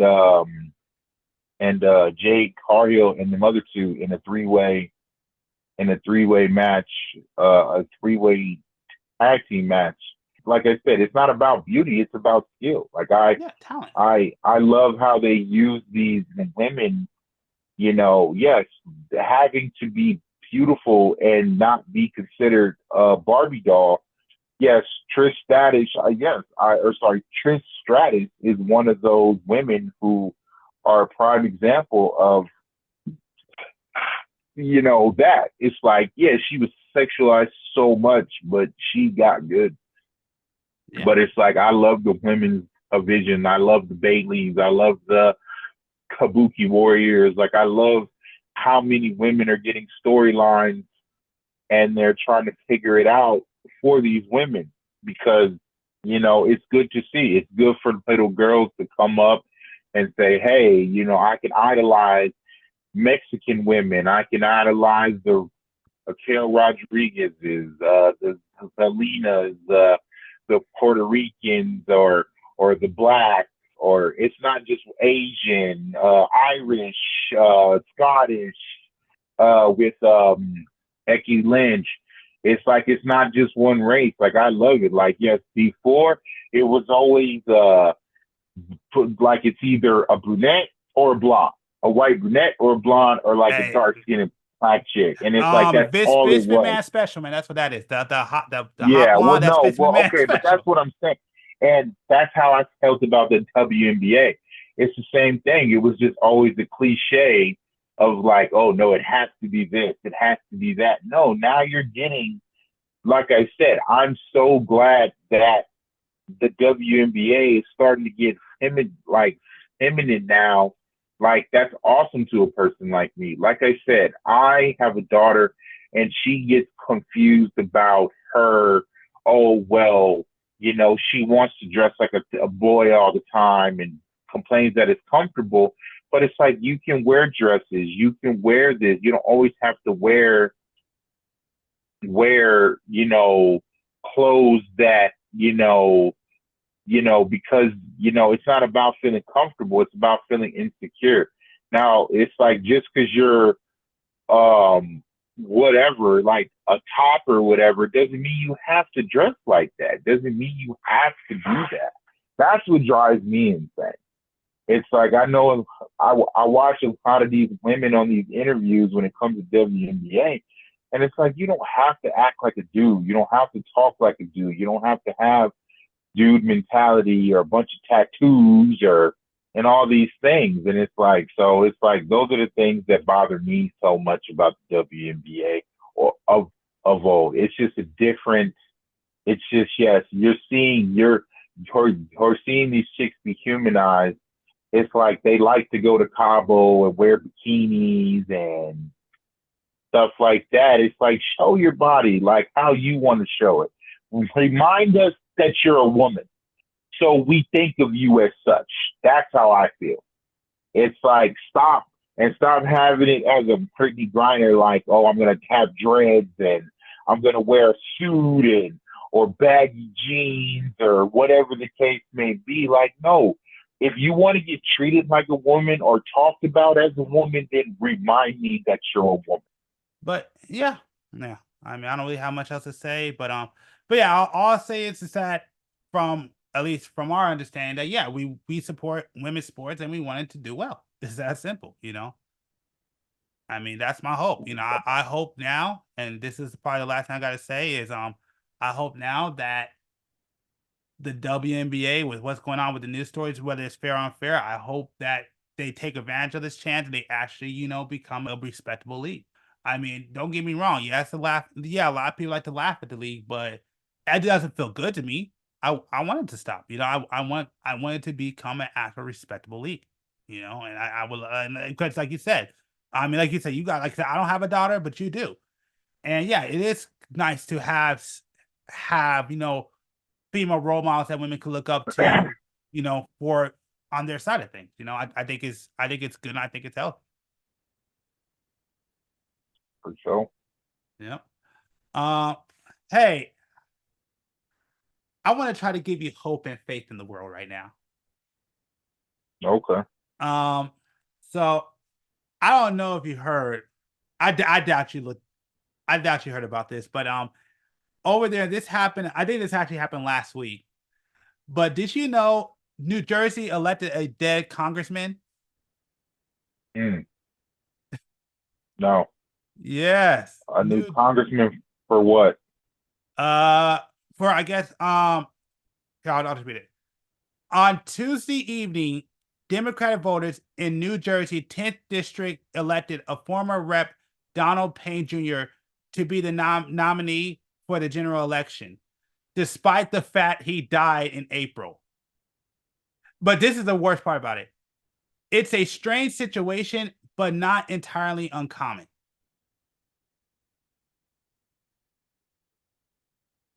Jade Cargill and the other two in a three-way match, a three-way tag team match. Like I said, it's not about beauty; it's about skill. Like talent. I love how they use these women. You know, yes, having to be beautiful and not be considered a Barbie doll. Yes, Trish Stratus is one of those women who are a prime example of, you know, that. It's like, yeah, she was sexualized so much, but she got good. Yeah. But it's like, I love the women's division. I love the Baileys. I love the Kabuki Warriors. Like, I love how many women are getting storylines and they're trying to figure it out for these women, because, you know, it's good to see. It's good for little girls to come up and say, hey, you know, I can idolize Mexican women. I can idolize the Raquel Rodriguez's, the Salinas, the Puerto Ricans, or the Blacks, or it's not just Asian, Irish, Scottish, with Becky Lynch. It's like, it's not just one race. Like, I love it. Like, yes, before it was always like it's either a brunette or a blonde, a white brunette or a blonde, or like a dark skinned black chick, and it's like that's all Vince it was. McMahon special, man. That's what that is. The hot yeah, hot blonde. okay, special. But that's what I'm saying, and that's how I felt about the WNBA. It's the same thing. It was just always the cliche of like, oh no, it has to be this, it has to be that. No, now you're getting, like I said, I'm so glad that the WNBA is starting to get feminine now. Like, that's awesome to a person like me. Like I said, I have a daughter and she gets confused about her, oh, well, you know, she wants to dress like a boy all the time and complains that it's comfortable. But it's like, you can wear dresses, you can wear this. You don't always have to wear, you know, clothes that, you know, because, you know, it's not about feeling comfortable. It's about feeling insecure. Now, it's like, just because you're, whatever, like a top or whatever, doesn't mean you have to dress like that. Doesn't mean you have to do that. That's what drives me insane. It's like, I know I watch a lot of these women on these interviews when it comes to WNBA, and it's like, you don't have to act like a dude. You don't have to talk like a dude. You don't have to have dude mentality or a bunch of tattoos and all these things. And it's like, so it's like, those are the things that bother me so much about the WNBA or of old. It's just a different, it's just, yes, you're seeing these chicks be humanized. It's like they like to go to Cabo and wear bikinis and stuff like that. It's like, show your body like how you want to show it. Remind us that you're a woman, so we think of you as such. That's how I feel. It's like, stop having it as a Brittany Griner, like, oh, I'm gonna have dreads and I'm gonna wear a suit or baggy jeans or whatever the case may be. Like, no, if you want to get treated like a woman or talked about as a woman, then remind me that you're a woman. But yeah. I mean, I don't really have much else to say, but yeah, all I'll say is that, from at least from our understanding, that yeah, we support women's sports and we want it to do well. It's that simple, you know. I mean, that's my hope. You know, I hope now, and this is probably the last thing I gotta say is I hope now that the WNBA with what's going on with the news stories, whether it's fair or unfair. I hope that they take advantage of this chance and they actually, become a respectable league. I mean, don't get me wrong. Yes, a lot of people like to laugh at the league, but it doesn't feel good to me. I want it to stop. I want it to become an actual respectable league. And I will, because like you said, like you said, I don't have a daughter, but you do. And yeah, it is nice to have female role models that women can look up to, for on their side of things. I think it's good and I think it's healthy. For sure. Yeah. Hey, I want to try to give you hope and faith in the world right now. Okay. So I don't know if you heard. I doubt you heard about this, but over there, this happened. I think this actually happened last week. But did you know New Jersey elected a dead congressman? No. Yes. A new congressman for what? For I guess here, I'll just read it. On Tuesday evening, Democratic voters in New Jersey 10th district elected a former rep, Donald Payne Jr., to be the nominee for the general election, despite the fact he died in April. But this is the worst part about it. It's a strange situation, but not entirely uncommon.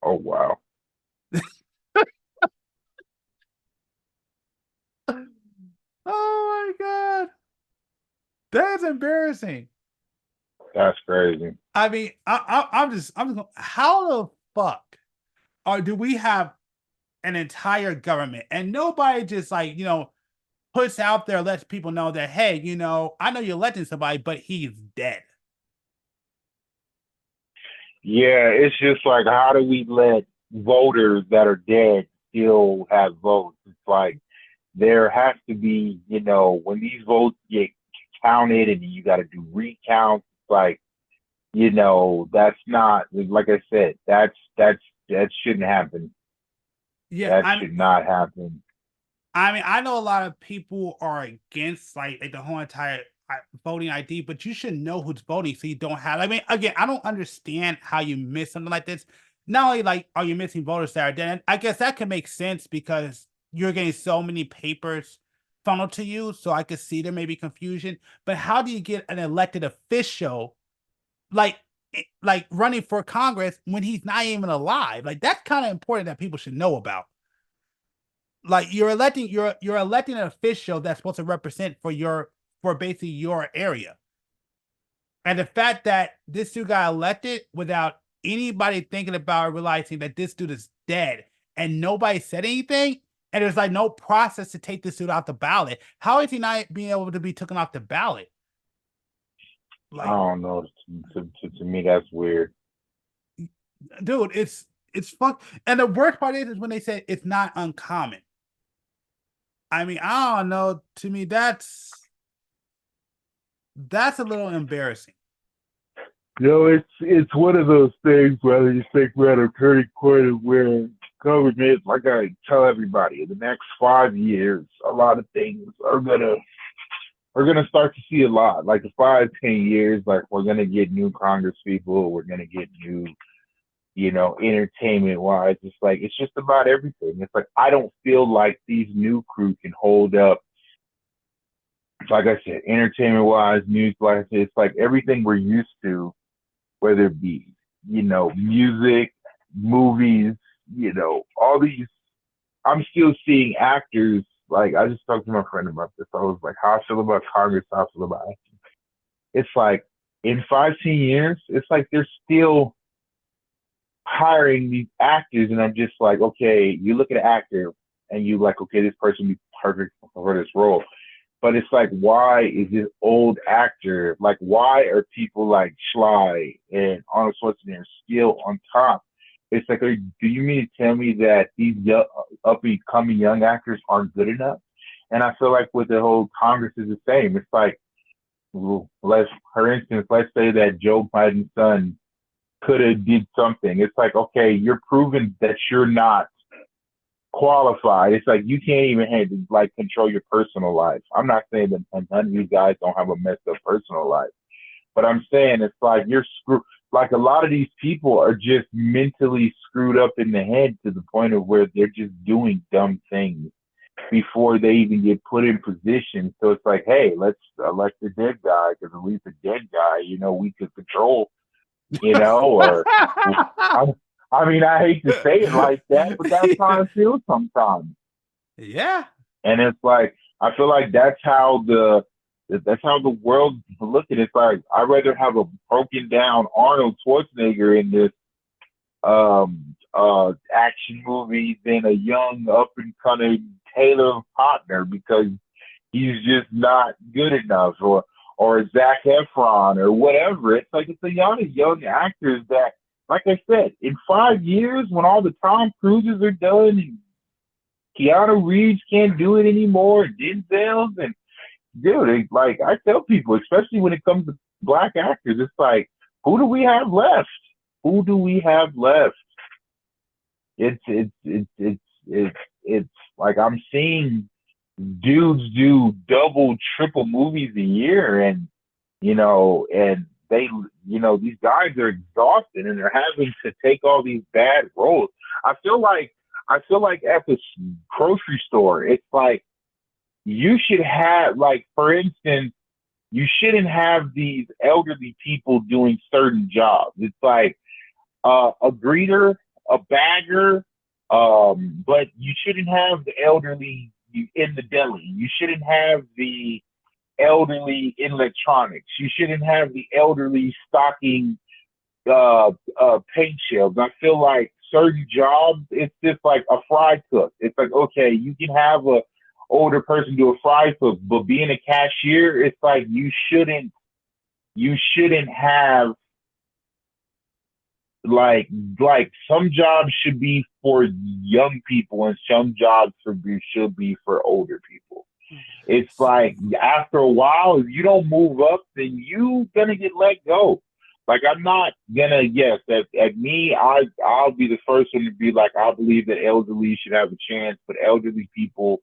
Oh, wow. Oh my God. That's embarrassing. That's crazy. I mean, I'm just going, how the fuck do we have an entire government and nobody just puts out there, lets people know that, hey, I know you're electing somebody, but he's dead. Yeah, it's just like, how do we let voters that are dead still have votes? It's like, there has to be, when these votes get counted and you got to do recounts, like, that's not, like I said, that shouldn't happen. Yeah, that should not happen. I mean, I know a lot of people are against like the whole entire voting ID, but you should know who's voting so you don't have. I mean, again, I don't understand how you miss something like this. Not only like are you missing voters that are dead, and I guess that can make sense because you're getting so many papers funneled to you, so I could see there may be confusion. But how do you get an elected official like running for Congress when he's not even alive? Like that's kind of important that people should know about. Like you're electing an official that's supposed to represent for basically your area. And the fact that this dude got elected without anybody thinking about or realizing that this dude is dead and nobody said anything, and there's like no process to take this dude off the ballot. How is he not being able to be taken off the ballot? Like, I don't know. To me, that's weird. Dude, it's fuck. And the worst part is when they say it's not uncommon. I mean, I don't know. To me, that's a little embarrassing. It's one of those things where you think we're at a turning point where government, like I tell everybody, in the next 5 years, a lot of things are gonna start to see a lot. Like the 5-10 years, like we're gonna get new Congress people, we're gonna get new, entertainment wise. It's just about everything. It's like I don't feel like these new crew can hold up. Like I said, entertainment wise, news wise, it's like everything we're used to, whether it be, music, movies, all these. I'm still seeing actors. Like I just talked to my friend about this. I was like, how I feel about Congress, how I feel about acting. It's like in 5-10 years, it's like they're still hiring these actors, and I'm just like, okay, you look at an actor and you like, okay, this person would be perfect for this role. But it's like, why is this old actor, like, why are people like Sly and Arnold Schwarzenegger still on top? It's like, do you mean to tell me that these up-and-coming young actors aren't good enough? And I feel like with the whole Congress is the same. It's like, for instance, let's say that Joe Biden's son could have did something. It's like, okay, you're proving that you're not qualified. It's like you can't even control your personal life. I'm not saying that none of these guys don't have a messed up personal life, but I'm saying it's like you're screwed. Like a lot of these people are just mentally screwed up in the head to the point of where they're just doing dumb things before they even get put in position. So it's like, hey, let's elect the dead guy because at least the dead guy, we could control, or I mean, I hate to say it like that, but that's how I feel sometimes. Yeah. And it's like, I feel like that's how the world look at it. It's like, I'd rather have a broken down Arnold Schwarzenegger in this action movie than a young up and coming Taylor Potner because he's just not good enough, or Zac Efron or whatever. It's like, it's a young actors that, like I said, in 5 years when all the Tom Cruises are done and Keanu Reeves can't do it anymore, Denzel's, and dude, like I tell people, especially when it comes to black actors, it's like, who do we have left? Who do we have left? It's like I'm seeing dudes do double, triple movies a year, and and they, these guys are exhausted and they're having to take all these bad roles. I feel like at the grocery store, it's like you should have, like, for instance, you shouldn't have these elderly people doing certain jobs. It's like a greeter, a bagger, but you shouldn't have the elderly in the deli. You shouldn't have the elderly in electronics. You shouldn't have the elderly stocking paint shelves. I feel like certain jobs, it's just like a fry cook. It's like, okay, you can have a older person do a fry cook, but being a cashier, it's like you shouldn't have like some jobs should be for young people and some jobs should be for older people. It's like after a while, if you don't move up, then you gonna get let go. Like I'm not gonna, yes, at me, I'll be the first one to be like, I believe that elderly should have a chance, but elderly people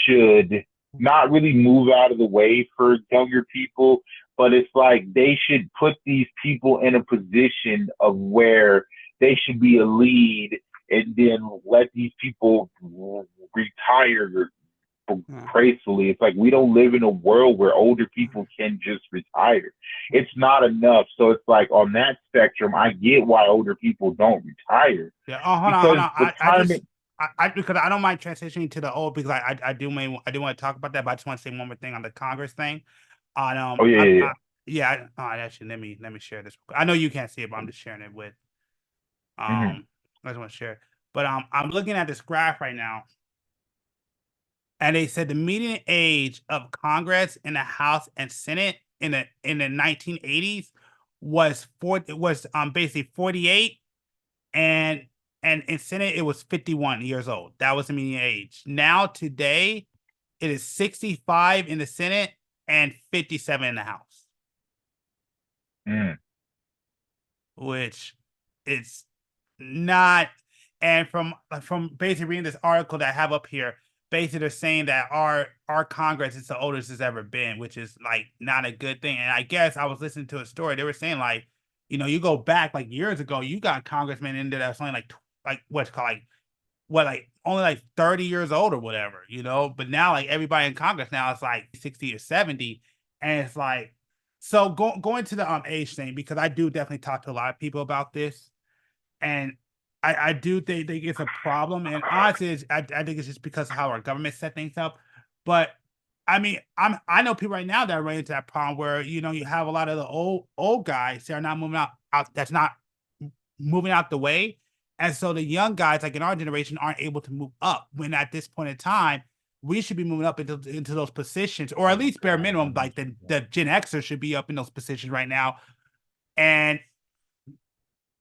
should not really move out of the way for younger people. But it's like they should put these people in a position of where they should be a lead, and then let these people retire gracefully. It's like we don't live in a world where older people can just retire. It's not enough. So it's like on that spectrum, I get why older people don't retire. Yeah. Oh, hold on. Because I don't mind transitioning to the old, because I do want to talk about that, but I just want to say one more thing on the Congress thing. On actually, let me share this. I know you can't see it, but I'm just sharing it with. I just want to share it. But I'm looking at this graph right now, and they said the median age of Congress in the House and Senate in the 1980s was basically 48, and in Senate it was 51 years old. That was the median age. Now today, it is 65 in the Senate and 57 in the House. Which it's not. And from basically reading this article that I have up here, basically they're saying that our Congress is the oldest it's ever been, which is like not a good thing. And I guess I was listening to a story. They were saying like, you go back like years ago, you got congressmen in there that's only like what's called only like 30 years old or whatever, but now like everybody in Congress now is like 60 or 70. And it's like, so going to the age thing, because I do definitely talk to a lot of people about this, and I do think it's a problem. And honestly, I think it's just because of how our government set things up. But I mean, I know people right now that are running into that problem where, you have a lot of the old guys that are not moving out that's not moving out the way. And so the young guys, like in our generation, aren't able to move up, when at this point in time, we should be moving up into those positions, or at least bare minimum, like the Gen Xers should be up in those positions right now. And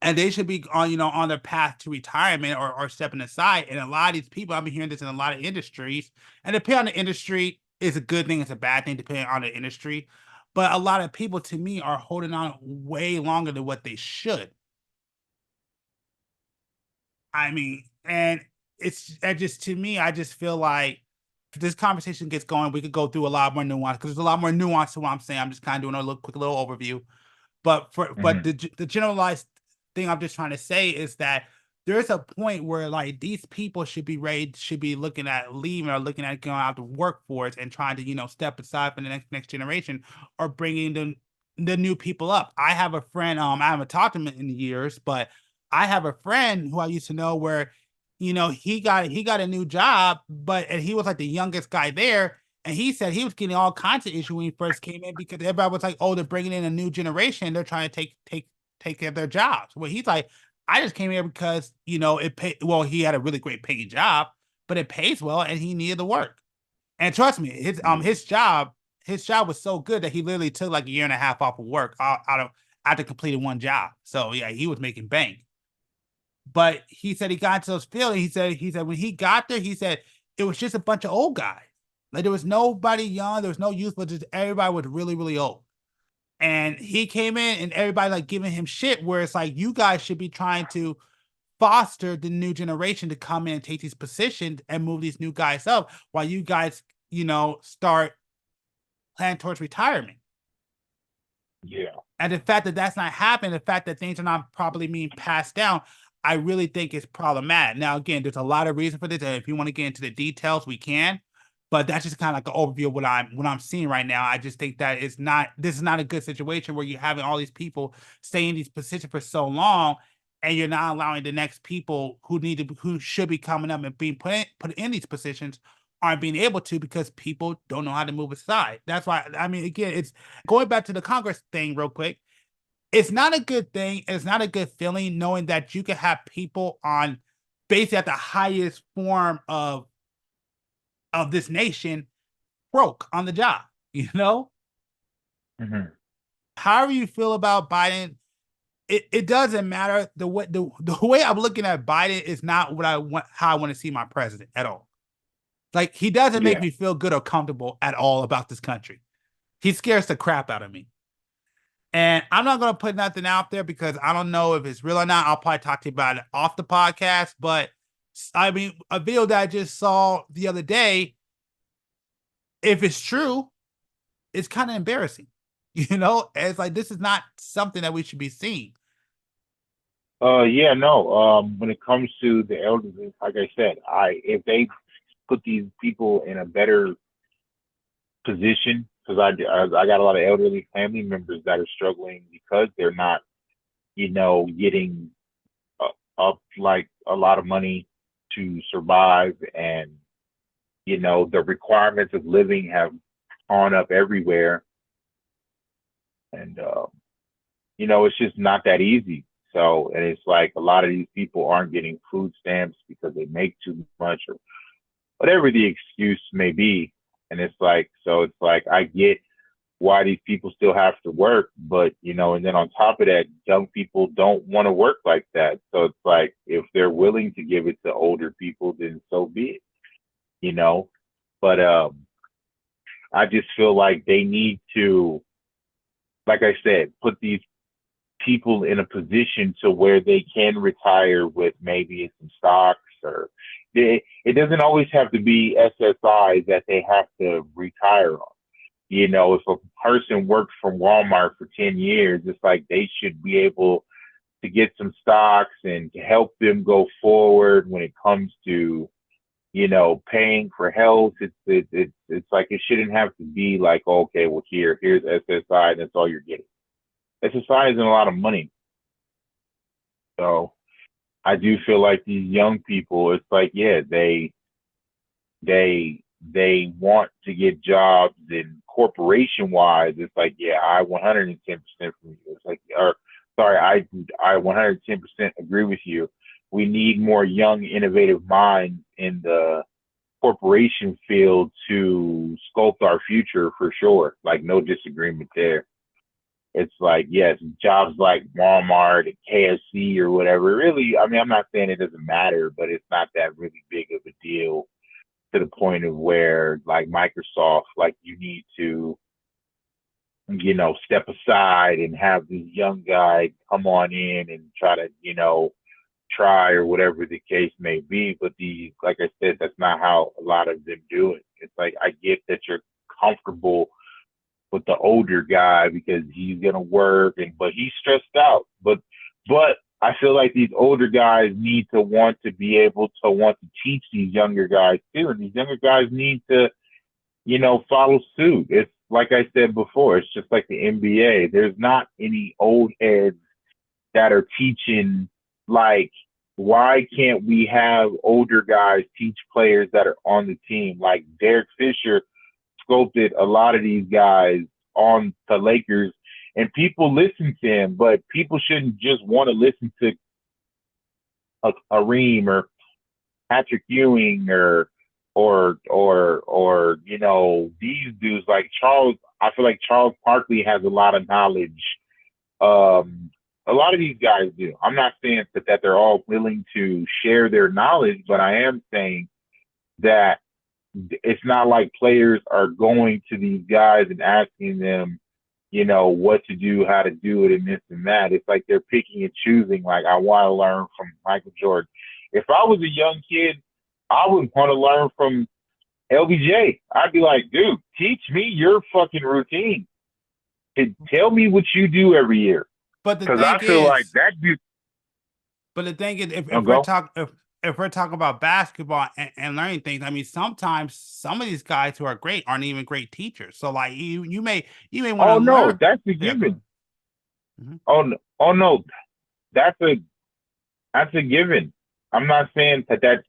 they should be on their path to retirement or stepping aside. And a lot of these people, I've been hearing this in a lot of industries, and depending on the industry is a good thing, it's a bad thing, depending on the industry. But a lot of people, to me, are holding on way longer than what they should. I mean, and it's just, to me, I just feel like if this conversation gets going, we could go through a lot more nuance, because there's a lot more nuance to what I'm saying. I'm just kind of doing a quick little overview. But the generalized thing I'm just trying to say is that there's a point where like these people should be looking at leaving, or looking at going out the workforce and trying to step aside for the next generation, or bringing the new people up. I have a friend, I haven't talked to him in years, but I have a friend who I used to know where he got a new job, and he was like the youngest guy there. And he said he was getting all kinds of issues when he first came in, because everybody was like, "Oh, they're bringing in a new generation. They're trying to take care of their jobs." Well, he's like, "I just came here because it paid well." He had a really great paying job, but it pays well, and he needed the work. And trust me, his job was so good that he literally took like a year and a half off of work out of after completing one job. So yeah, he was making bank. But he said he got into those fields. He said when he got there, he said it was just a bunch of old guys. Like there was nobody young, there was no youth, but just everybody was really, really old. And he came in and everybody like giving him shit, where it's like, you guys should be trying to foster the new generation to come in and take these positions and move these new guys up, while you guys, start planning towards retirement. Yeah. And the fact that that's not happening, the fact that things are not properly being passed down, I really think is problematic. Now, again, there's a lot of reason for this. And if you want to get into the details, we can. But that's just kind of like an overview of what I'm seeing right now. I just think that this is not a good situation where you're having all these people stay in these positions for so long, and you're not allowing the next people who should be coming up and being put in these positions aren't being able to, because people don't know how to move aside. That's why, I mean, again, it's going back to the Congress thing real quick. It's not a good thing. It's not a good feeling knowing that you can have people on basically at the highest form of this nation broke on the job, Mm-hmm. However you feel about Biden, it doesn't matter. The way I'm looking at Biden is not how I want to see my president at all. Like, he doesn't make me feel good or comfortable at all about this country. He scares the crap out of me. And I'm not going to put nothing out there because I don't know if it's real or not. I'll probably talk to you about it off the podcast. But I mean, a video that I just saw the other day, if it's true, it's kind of embarrassing. It's like, this is not something that we should be seeing. When it comes to the elderly, like I said, if they put these people in a better position, because I got a lot of elderly family members that are struggling because they're not, getting up like a lot of money to survive, and the requirements of living have gone up everywhere, and it's just not that easy. So, and it's like a lot of these people aren't getting food stamps because they make too much, or whatever the excuse may be. And it's like, I get why these people still have to work, but, and then on top of that, young people don't want to work like that. So it's like, if they're willing to give it to older people, then so be it, but, I just feel like they need to, like I said, put these people in a position to where they can retire with maybe some stocks, or it doesn't always have to be SSI that they have to retire on. If a person worked from Walmart for 10 years, it's like they should be able to get some stocks and to help them go forward when it comes to, paying for health. It's like, it shouldn't have to be like, okay, well, here's SSI, and that's all you're getting. SSI isn't a lot of money. So I do feel like these young people, it's like, yeah, they want to get jobs, and corporation wise, it's like, yeah, I 110% from you. It's like, I 110% agree with you. We need more young, innovative minds in the corporation field to sculpt our future for sure. Like, no disagreement there. It's like, yes, jobs like Walmart and KFC or whatever, really, I mean, I'm not saying it doesn't matter, but it's not that really big of a deal to the point of where, like Microsoft, like, you need to, step aside and have this young guy come on in and try to, try or whatever the case may be. But like I said, that's not how a lot of them do it. It's like, I get that you're comfortable with the older guy because he's gonna work, but he's stressed out. But I feel like these older guys need to want to be able to want to teach these younger guys too, and these younger guys need to, follow suit. It's like I said before, it's just like the NBA. There's not any old heads that are teaching. Like, why can't we have older guys teach players that are on the team? Like Derek Fisher sculpted a lot of these guys on the Lakers, and people listen to him, but people shouldn't just want to listen to Kareem or Patrick Ewing or these dudes like Charles. I feel like Charles Barkley has a lot of knowledge. A lot of these guys do. I'm not saying that they're all willing to share their knowledge, but I am saying that it's not like players are going to these guys and asking them, what to do, how to do it, and this and that. It's like they're picking and choosing. Like, I want to learn from Michael Jordan. If I was a young kid, I would want to learn from LBJ. I'd be like, dude, teach me your fucking routine. Tell me what you do every year. But the Because thing I feel is, like that dude. but the thing is, if we're talking about basketball and learning things, I mean, sometimes some of these guys who are great aren't even great teachers. So like you may want to Oh no, learn. that's a given. Mhm. Oh no, that's a given. I'm not saying that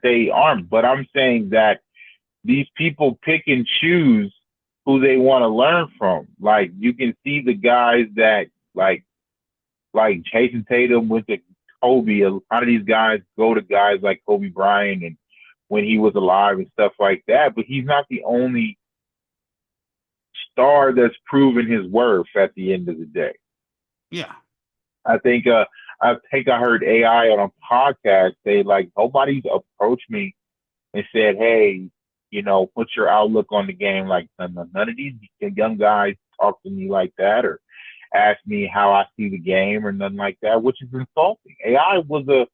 they aren't, but I'm saying that these people pick and choose who they want to learn from. Like, you can see the guys that like Jason Tatum went to Kobe. A lot of these guys go to guys like Kobe Bryant and when he was alive and stuff like that. But he's not the only star that's proven his worth at the end of the day. Yeah. I think I heard AI on a podcast. They nobody's approached me and said, "Hey, what's your outlook on the game?" Like, none of these young guys talk to me like that or ask me how I see the game or nothing like that, which is insulting. AI was a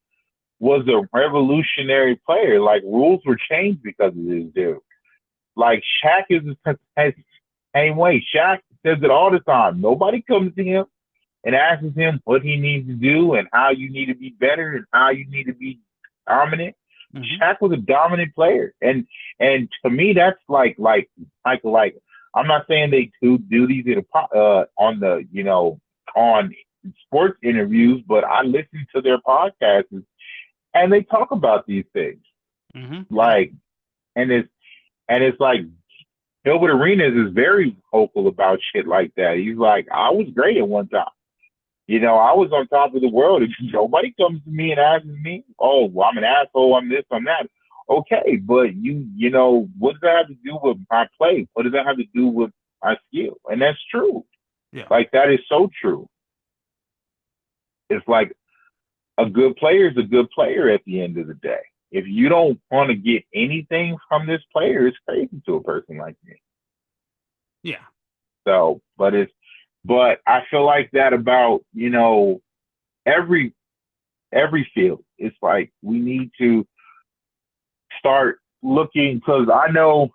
revolutionary player. Like, rules were changed because of this dude. Like, Shaq is the same way. Shaq says it all the time. Nobody comes to him and asks him what he needs to do and how you need to be better and how you need to be dominant. Mm-hmm. Shaq was a dominant player, and to me, that's like I'm not saying they do these on sports interviews, but I listen to their podcasts and they talk about these things. Mm-hmm. Like, and it's like Gilbert Arenas is very vocal about shit like that. He's like, I was great at one time. I was on top of the world. If nobody comes to me and asks me, oh, well, I'm an asshole, I'm this, I'm that. Okay, but what does that have to do with my play? What does that have to do with my skill? And that's true. Yeah. Like, that is so true. It's like a good player is a good player at the end of the day. If you don't want to get anything from this player, it's crazy to a person like me. Yeah. So, but I feel like that about, every field. It's like we need to start looking, because I know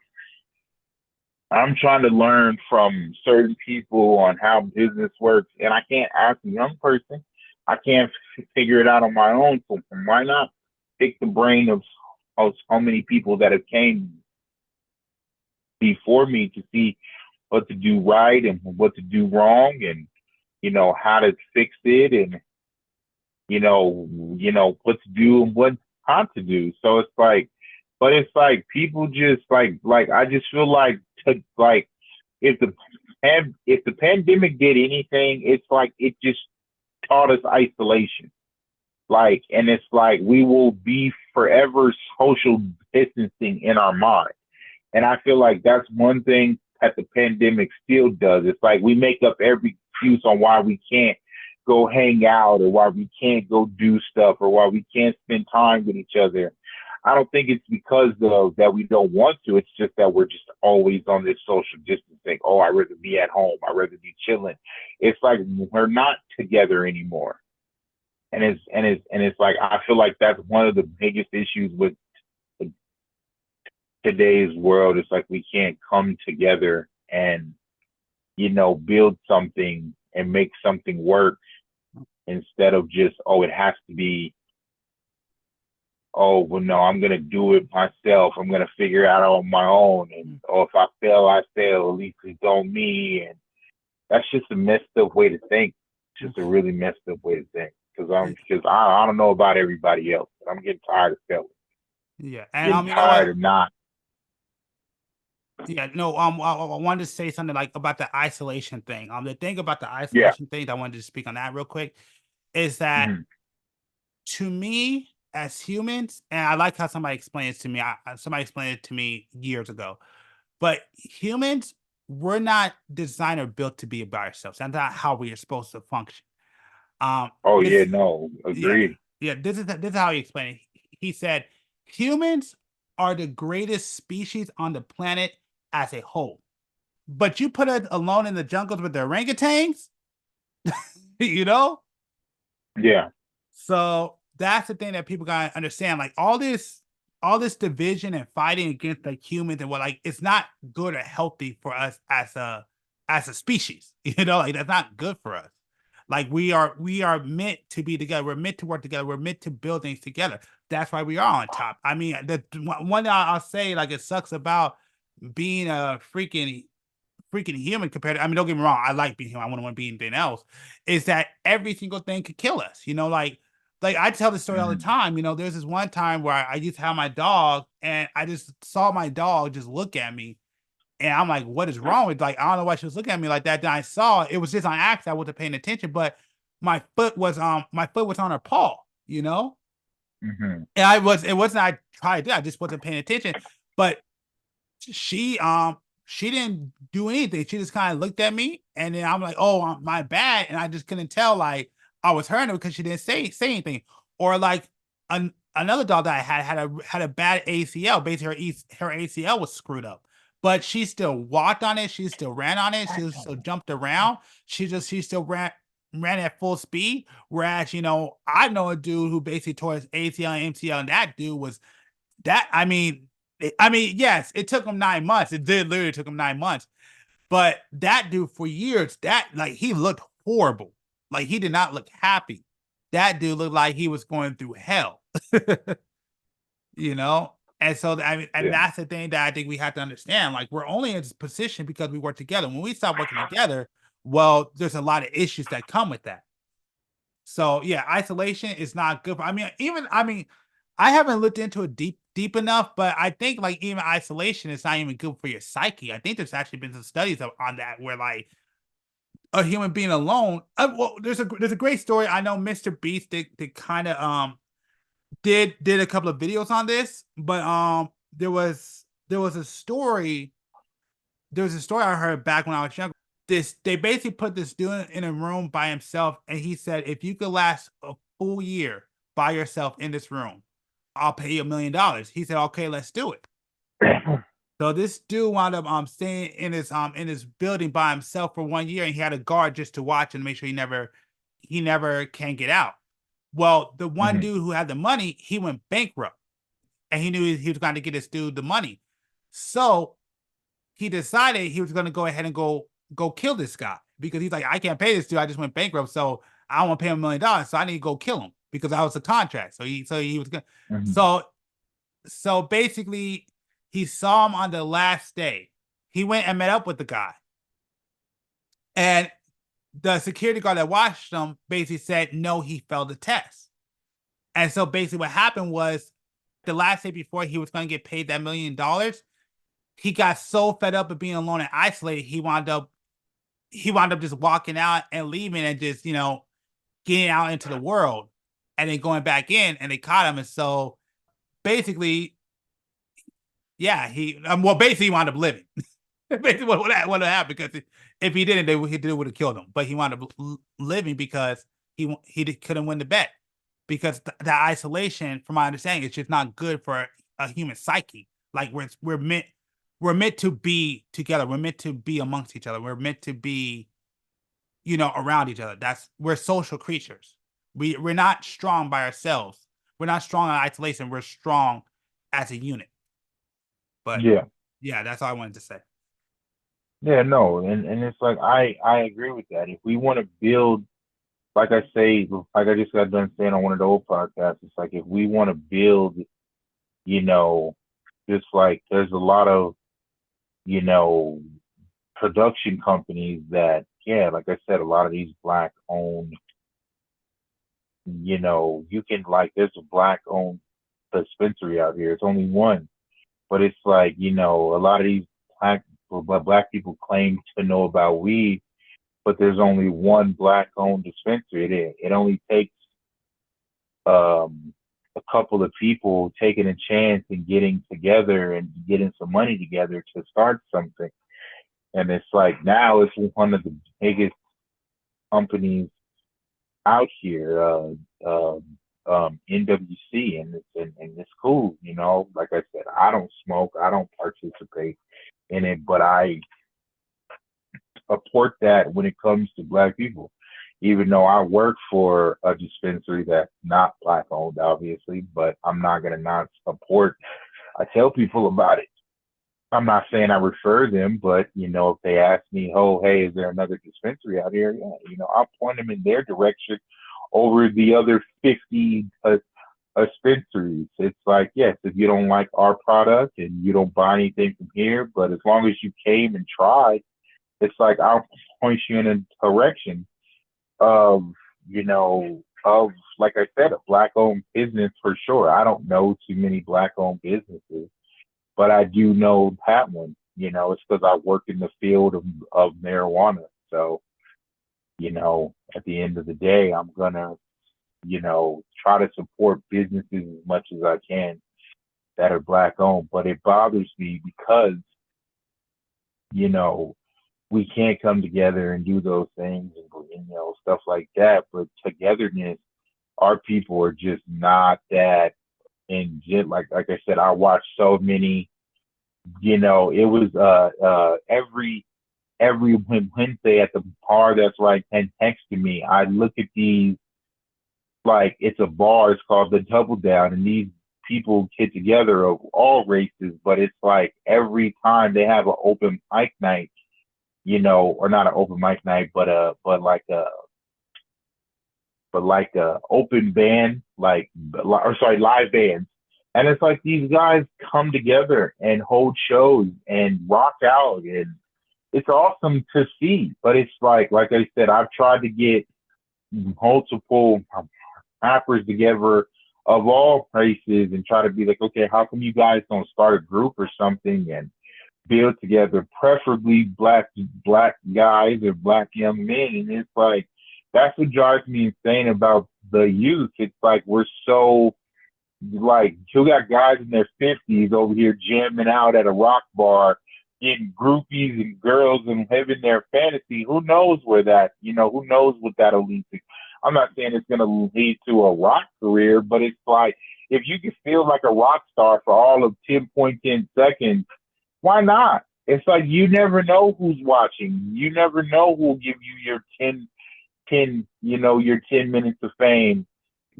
I'm trying to learn from certain people on how business works, and I can't ask a young person. I can't figure it out on my own. So why not pick the brain of so many people that have came before me to see what to do right and what to do wrong, and how to fix it, and what to do and what not to do. So it's like, but it's like people just like I just feel like if the pandemic did anything, it's like it just taught us isolation. Like, and it's like we will be forever social distancing in our mind. And I feel like that's one thing that the pandemic still does. It's like we make up every excuse on why we can't go hang out or why we can't go do stuff or why we can't spend time with each other. I don't think it's because of that we don't want to. It's just that we're just always on this social distancing. Oh, I'd rather be at home. I'd rather be chilling. It's like we're not together anymore. and it's like, I feel like that's one of the biggest issues with today's world. It's like we can't come together and, build something and make something work, instead of just, oh, it has to be, oh, well, no, I'm gonna do it myself. I'm gonna figure it out on my own, and oh, if I fail, I fail. At least it's on me, and that's just a messed up way to think. Just a really messed up way to think. Because I don't know about everybody else, but I'm getting tired of failing. Yeah, and Getting you know tired what? of not. Yeah, no, I wanted to say something like about the isolation thing. The thing about the Yeah. isolation thing, I wanted to speak on that real quick, is that Mhm. to me as humans, and I like how somebody explained it to me. Somebody explained it to me years ago. But humans, we're not designed or built to be by ourselves. That's not how we are supposed to function. Oh yeah, This, no, yeah, agreed. yeah. This is how he explained it. He said humans are the greatest species on the planet as a whole. But you put it alone in the jungles with the orangutans, you know? Yeah, So that's the thing that people gotta understand. Like all this division and fighting against like humans and what, like it's not good or healthy for us as a species. You know, like that's not good for us. Like we are meant to be together. We're meant to work together. We're meant to build things together. That's why we are on top. I mean, the one thing I'll say, like it sucks about being a freaking human compared to, I mean, don't get me wrong, I like being human. I wouldn't want to be anything else. Is that every single thing could kill us? You know, like I tell this story all the mhm, time. You know, there's this one time where I used to have my dog, and I just saw my dog just look at me, and I'm like, what is wrong with, like, I don't know why she was looking at me like that. Then I saw it was just on accident. I wasn't paying attention, but my foot was on her paw. You know, mhm. and it wasn't I tried to do. I just wasn't paying attention, but she she didn't do anything. She just kind of looked at me, and then I'm like, "Oh, my bad," and I just couldn't tell like I was hurting her because she didn't say anything. Or like another dog that I had a bad ACL. Basically, her ACL was screwed up, but she still walked on it. She still ran on it. She still jumped around. She still ran at full speed. Whereas, I know a dude who basically tore his ACL and MCL, and that dude was that. I mean, yes, it took him 9 months. It did literally took him 9 months. But that dude for years, that like he looked horrible. Like he did not look happy. That dude looked like he was going through hell. you know? And so I mean, and Yeah, that's the thing that I think we have to understand. Like we're only in this position because we work together. When we stop working together, well, there's a lot of issues that come with that. So yeah, isolation is not good. I mean, I haven't looked into it deep enough, but I think like even isolation is not even good for your psyche. I think there's actually been some studies on that where like a human being alone. Well, there's a great story. I know Mr. Beast did kind of did a couple of videos on this, but there was a story. There was a story I heard back when I was younger. They basically put this dude in a room by himself, and he said, if you could last a full year by yourself in this room, I'll pay you $1 million. He said, okay, let's do it. So this dude wound up staying in his building by himself for 1 year, and he had a guard just to watch and make sure he never can get out. Well, the one mhm, dude who had the money, he went bankrupt, and he knew he was going to get this dude the money. So he decided he was going to go ahead and go kill this guy because he's like, I can't pay this dude. I just went bankrupt, so I don't want to pay him $1 million. So I need to go kill him because that was a contract. So he was good. mhm. So basically, he saw him on the last day. He went and met up with the guy, and the security guard that watched him basically said no, he failed the test. And so basically, what happened was the last day before he was going to get paid that $1 million, he got so fed up of being alone and isolated, he wound up just walking out and leaving and just, getting out into the world and then going back in, and they caught him. And so basically, yeah, basically he wound up living. Basically what happened, because if he didn't, they would have killed him. But he wound up living because he couldn't win the bet, because the isolation, from my understanding, is just not good for a human psyche. Like we're meant to be together. We're meant to be amongst each other. We're meant to be, around each other. We're social creatures. We're not strong by ourselves. We're not strong in isolation. We're strong as a unit. But yeah, that's all I wanted to say. Yeah, no, and it's like I agree with that. If we want to build, like I say, like I just got done saying on one of the old podcasts, it's like if we want to build, you know, just like there's a lot of, you know, production companies that, yeah, like I said, a lot of these black owned, you know, you can like there's a black owned dispensary out here. It's only one, but it's like, you know, a lot of these black people claim to know about weed, but there's only one black owned dispensary. It only takes a couple of people taking a chance and getting together and getting some money together to start something. And it's like now it's one of the biggest companies out here, NWC, and it's cool, you know. Like I said, I don't smoke, I don't participate in it, but I support that when it comes to black people. Even though I work for a dispensary that's not black owned, obviously, but I'm not gonna not support. I tell people about it. I'm not saying I refer them, but you know, if they ask me, "Oh, hey, is there another dispensary out here?" Yeah, you know, I'll point them in their direction over the other 50 dispensaries. It's like, yes, if you don't like our product and you don't buy anything from here, but as long as you came and tried, it's like I'll point you in a direction of, you know, of, like I said, a black owned business for sure. I don't know too many black owned businesses, but I do know that one. You know, it's because I work in the field of marijuana. So, you know, at the end of the day, I'm gonna, you know, try to support businesses as much as I can that are black owned. But it bothers me because, you know, we can't come together and do those things and you know, stuff like that. But togetherness, our people are just not that. And just like I said, I watched so many. You know, it was every Wednesday at the bar that's right next to me. I look at these like it's a bar. It's called the Double Down, and these people get together of all races. But it's like every time they have an open mic night, you know, or not an open mic night, but like a open band, live bands. And it's like these guys come together and hold shows and rock out, and it's awesome to see. But it's like I said, I've tried to get multiple rappers together of all races and try to be like, okay, how come you guys don't start a group or something and build together, preferably black guys or black young men? And it's like that's what drives me insane about the youth. It's like we're so like you got guys in their 50s over here jamming out at a rock bar, getting groupies and girls and living their fantasy. Who knows where that, you know, who knows what that'll lead to? I'm not saying it's going to lead to a rock career, but it's like if you can feel like a rock star for all of 10.10 seconds, why not? It's like you never know who's watching. You never know who will give you your 10, you know, your 10 minutes of fame.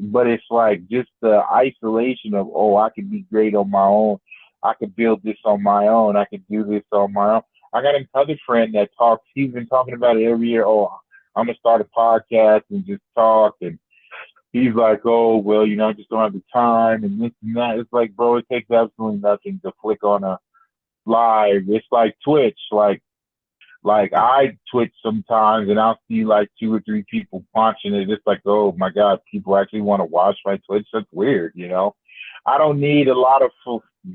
But it's like just the isolation of, oh, I could be great on my own. I could build this on my own. I could do this on my own. I got another friend that talks. He's been talking about it every year. Oh, I'm going to start a podcast and just talk. And he's like, oh, well, you know, I just don't have the time and this and that. It's like, bro, it takes absolutely nothing to flick on a live. It's like Twitch. Like I Twitch sometimes and I'll see like 2 or 3 people watching it. It's like, oh my God, people actually want to watch my Twitch. That's weird, you know. I don't need a lot of,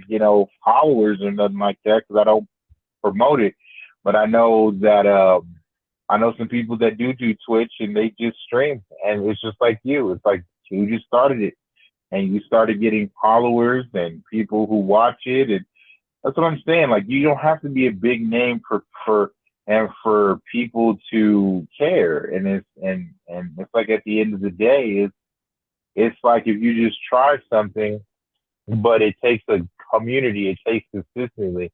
you know, followers or nothing like that because I don't promote it. But I know that I know some people that do Twitch and they just stream, and it's just like you. It's like you just started it, and you started getting followers and people who watch it, and that's what I'm saying. Like you don't have to be a big name for people to care, and it's like at the end of the day, it's like if you just try something, but it takes a community, it takes consistency.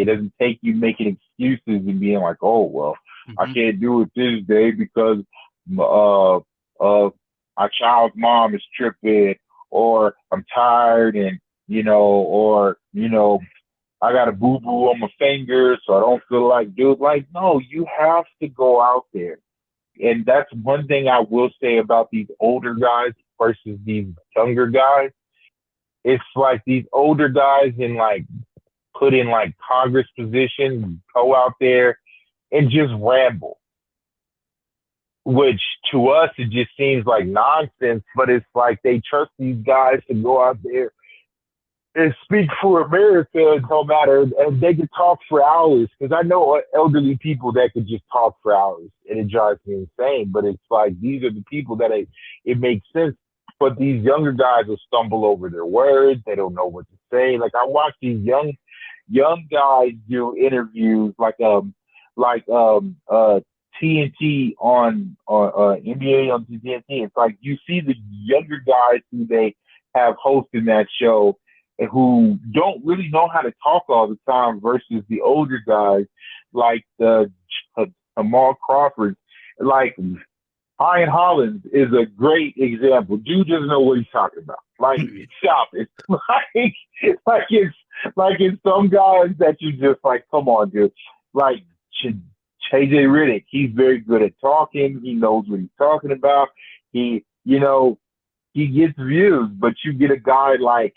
It doesn't take you making excuses and being like, oh well, I can't do it this day because my child's mom is tripping, or I'm tired, and or I got a boo boo on my finger, so I don't feel like dude. Like, no, you have to go out there. And that's one thing I will say about these older guys versus these younger guys. It's like these older guys put in like Congress positions, go out there and just ramble, which to us it just seems like nonsense, but it's like they trust these guys to go out there and speak for America, no matter, and they could talk for hours. Because I know elderly people that could just talk for hours, and it drives me insane. But it's like these are the people that it makes sense. But these younger guys will stumble over their words. They don't know what to say. Like, I watch these young guys do interviews TNT on NBA on TNT. It's like you see the younger guys who they have hosting that show and who don't really know how to talk all the time versus the older guys like the Jamal Crawford. Like, Ian Hollins is a great example. Dude doesn't know what he's talking about. Like, stop it. It's some guys that you just like, come on, dude. Like JJ Redick, he's very good at talking. He knows what he's talking about. He gets views, but you get a guy like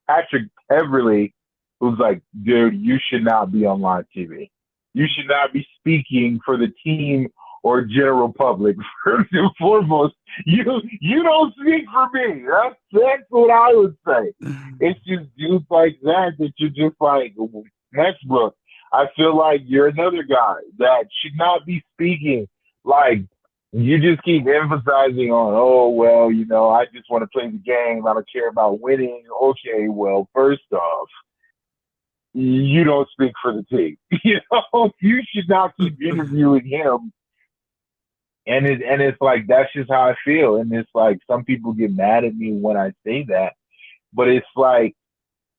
Patrick Beverly, who's like, dude, you should not be on live TV. You should not be speaking for the team or general public. First and foremost, you don't speak for me. That's what I would say. It's just dudes like that you're just like, Westbrook, I feel like you're another guy that should not be speaking. Like, you just keep emphasizing on, oh, well, I just want to play the game. I don't care about winning. Okay, well, first off, you don't speak for the team. You should not keep interviewing him. And it's like, that's just how I feel. And it's like, some people get mad at me when I say that. But it's like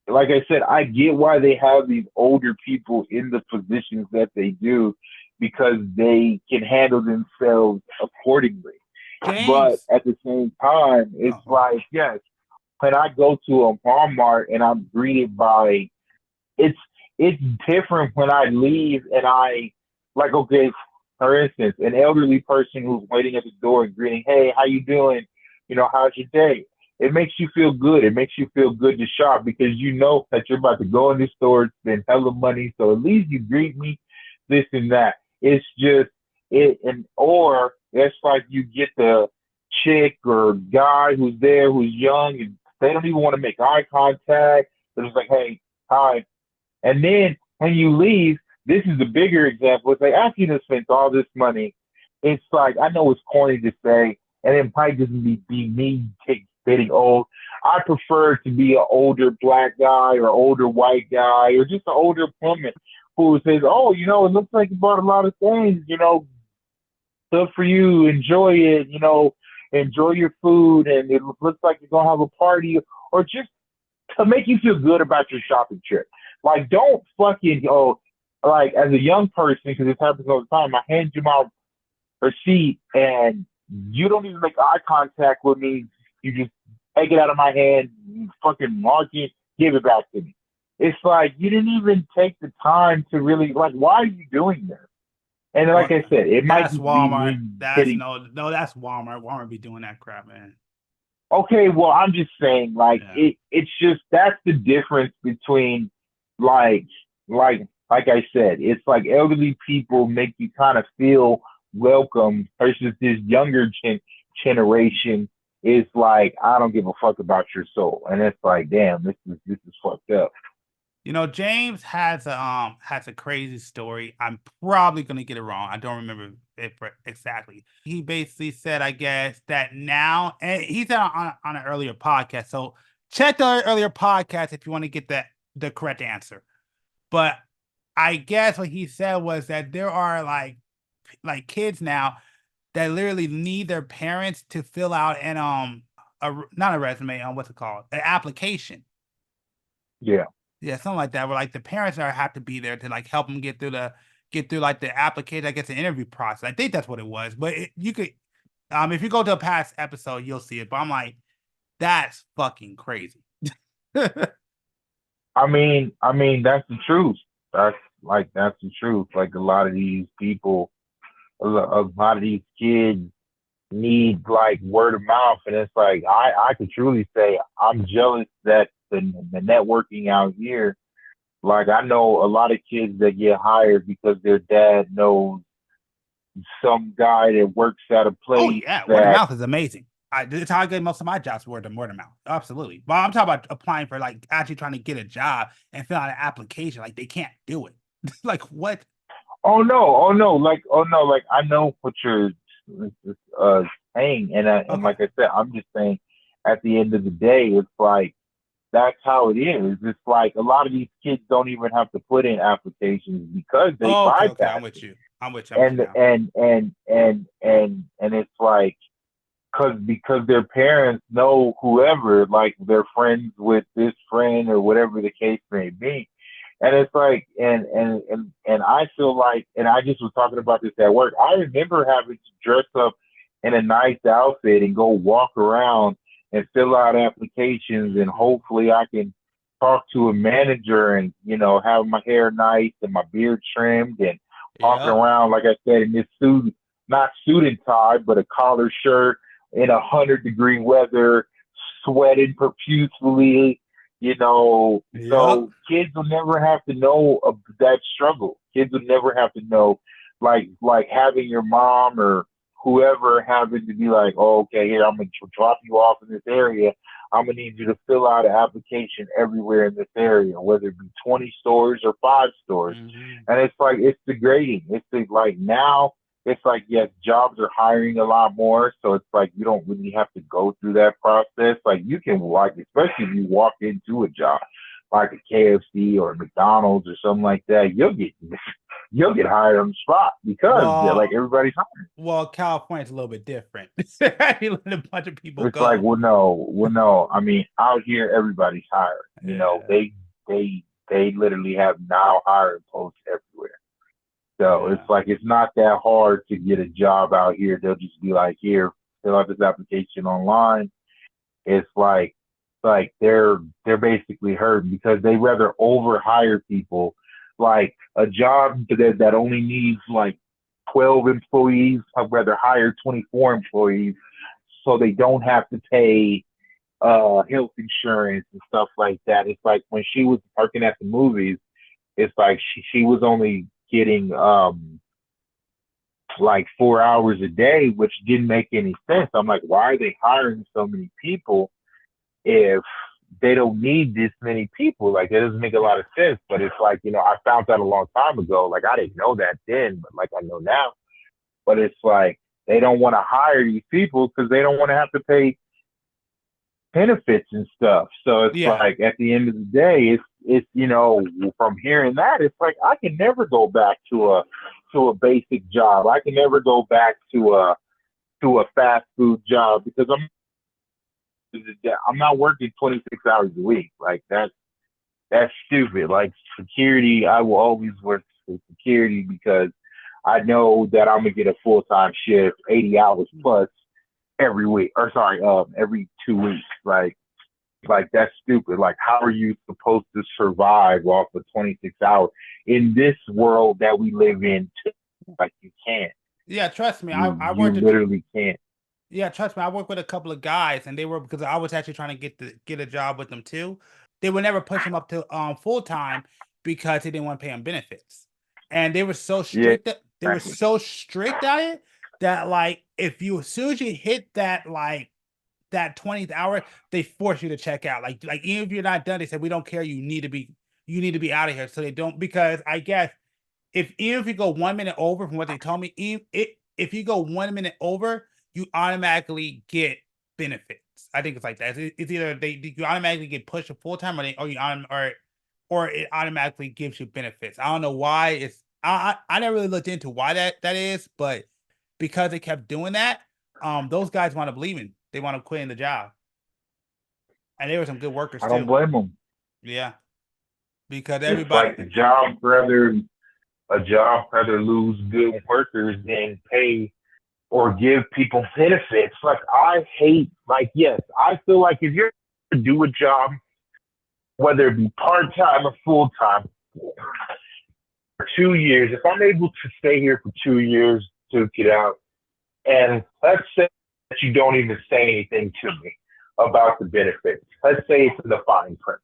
I said, I get why they have these older people in the positions that they do, because they can handle themselves accordingly. James. But at the same time, it's like, yes, when I go to a Walmart and I'm greeted by, it's different when I leave and okay, for instance, an elderly person who's waiting at the door and greeting, hey, how you doing? How's your day? It makes you feel good. It makes you feel good to shop because you know that you're about to go in the store, spend hella money. So at least you greet me, this and that. It's just or it's like you get the chick or guy who's there who's young and they don't even want to make eye contact. They're just like, hey, hi. And then when you leave, this is the bigger example. It's like, after you spent all this money, it's like, I know it's corny to say, and it might just be me getting old. I prefer to be an older black guy or older white guy or just an older woman who says, oh, it looks like you bought a lot of things, good for you, enjoy it, enjoy your food, and it looks like you're going to have a party, or just to make you feel good about your shopping trip. Like, don't fucking, like, as a young person, because this happens all the time, I hand you my receipt and you don't even make eye contact with me. You just take it out of my hand, fucking mark it, give it back to me. It's like, you didn't even take the time to really, like, why are you doing this? And like I said, it might that's just Walmart. be That's that's Walmart. Walmart be doing that crap, man. Okay, well, I'm just saying, like, it's just, that's the difference between, like I said, it's like elderly people make you kind of feel welcome versus this younger generation is like, I don't give a fuck about your soul. And it's like, damn, this is fucked up. James has a crazy story. I'm probably gonna get it wrong. I don't remember it exactly. He basically said, I guess, that now, and he said on an earlier podcast. So check the earlier podcast if you want to get the correct answer. But I guess what he said was that there are like kids now that literally need their parents to fill out an not a resume, what's it called? An application. Yeah. Yeah, something like that. Where like the parents have to be there to like help them get through like the application, I guess the interview process. I think that's what it was. But you could If you go to a past episode, you'll see it. But I'm like, that's fucking crazy. I mean, that's the truth. That's the truth. Like a lot of these people, a lot of these kids need like word of mouth, and it's like I could truly say I'm jealous that the networking out here. Like I know a lot of kids that get hired because their dad knows some guy that works at a Oh place yeah, word of that. mouth is amazing. That's how I get most of my jobs, word of mouth. Absolutely. But I'm talking about applying for like actually trying to get a job and fill out an application. Like they can't do it. Like what? Like I know what you're saying, and Okay. like I said, I'm just saying, at the end of the day, it's like that's how it is. It's like a lot of these kids don't even have to put in applications because they Oh, okay. I'm bypass with it. you. I'm with you. I'm with you And now. it's like because their parents know whoever, like they're friends with this friend or whatever the case may be. And it's like, and I feel like, and I just was talking about this at work. I remember having to dress up in a nice outfit and go walk around and fill out applications, and hopefully I can talk to a manager and have my hair nice and my beard trimmed and walking Yep. around, like I said, in this suit, not suit and tie, but a collar shirt in 100-degree weather, sweating profusely, Yep. so kids will never have to know of that struggle. Kids will never have to know, like having your mom or whoever having to be like, oh, okay, here, I'm gonna drop you off in this area. I'm gonna need you to fill out an application everywhere in this area, whether it be 20 stores or 5 stores. Mm-hmm. And it's like it's degrading. Like now it's like, yes, jobs are hiring a lot more, so it's like you don't really have to go through that process. Like you can walk, especially if you walk into a job like a KFC or a McDonald's or something like that, you'll get hired on the spot because like Well, everybody's hiring. California's a little bit different. You let a bunch of people It's like, go. well, no. I mean, out here everybody's hiring. Yeah. They literally have now hiring posts everywhere. So it's Yeah. like it's not that hard to get a job out here. They'll just be like, here, fill out this application online. It's like they're basically hurting because they rather overhire people. Like a job that only needs like 12 employees, I'd rather hire 24 employees so they don't have to pay health insurance and stuff like that. It's like when she was working at the movies, it's like she was only getting like 4 hours a day, which didn't make any sense. I'm like, why are they hiring so many people if they don't need this many people? Like, it doesn't make a lot of sense. But it's like, I found that a long time ago. Like, I didn't know that then, but like I know now. But it's like they don't want to hire these people because they don't want to have to pay benefits and stuff. So it's Yeah. like at the end of the day, it's from hearing that, it's like I can never go back to a basic job. I can never go back to a fast food job because I'm not working 26 hours a week. Like that's stupid. Like security, I will always work for security because I know that I'm gonna get a full-time shift, 80 hours plus every week, or sorry, every 2 weeks. Like that's stupid. Like, how are you supposed to survive off of 26 hours in this world that we live in? Like, you can't. Yeah, trust me. I You worked at literally can't. Yeah, trust me. I worked with a couple of guys, and they were because I was actually trying to get a job with them too. They would never push them up to full time because they didn't want to pay them benefits, and they were so Yeah, strict that they were exactly. so strict at it that like if you as soon as you hit that 20th hour, they force you to check out. Like even if you're not done, they said we don't care. You need to be out of here. So they don't because I guess even if you go 1 minute over from what they told me, if you go 1 minute over, you automatically get benefits. I think it's like that. It's either you automatically get pushed to full time, or it automatically gives you benefits. I don't know why. I never really looked into why that is, but because they kept doing that, those guys wound up leaving. They wound up quitting the job, and they were some good workers I don't too. blame them. Yeah, because It's everybody. like a job rather lose good workers than pay or give people benefits. Like I hate, like, yes, I feel like if you're to do a job, whether it be part-time or full-time, for 2 years, if I'm able to stay here for 2 years to get out, and let's say that you don't even say anything to me about the benefits. Let's say it's in the fine print.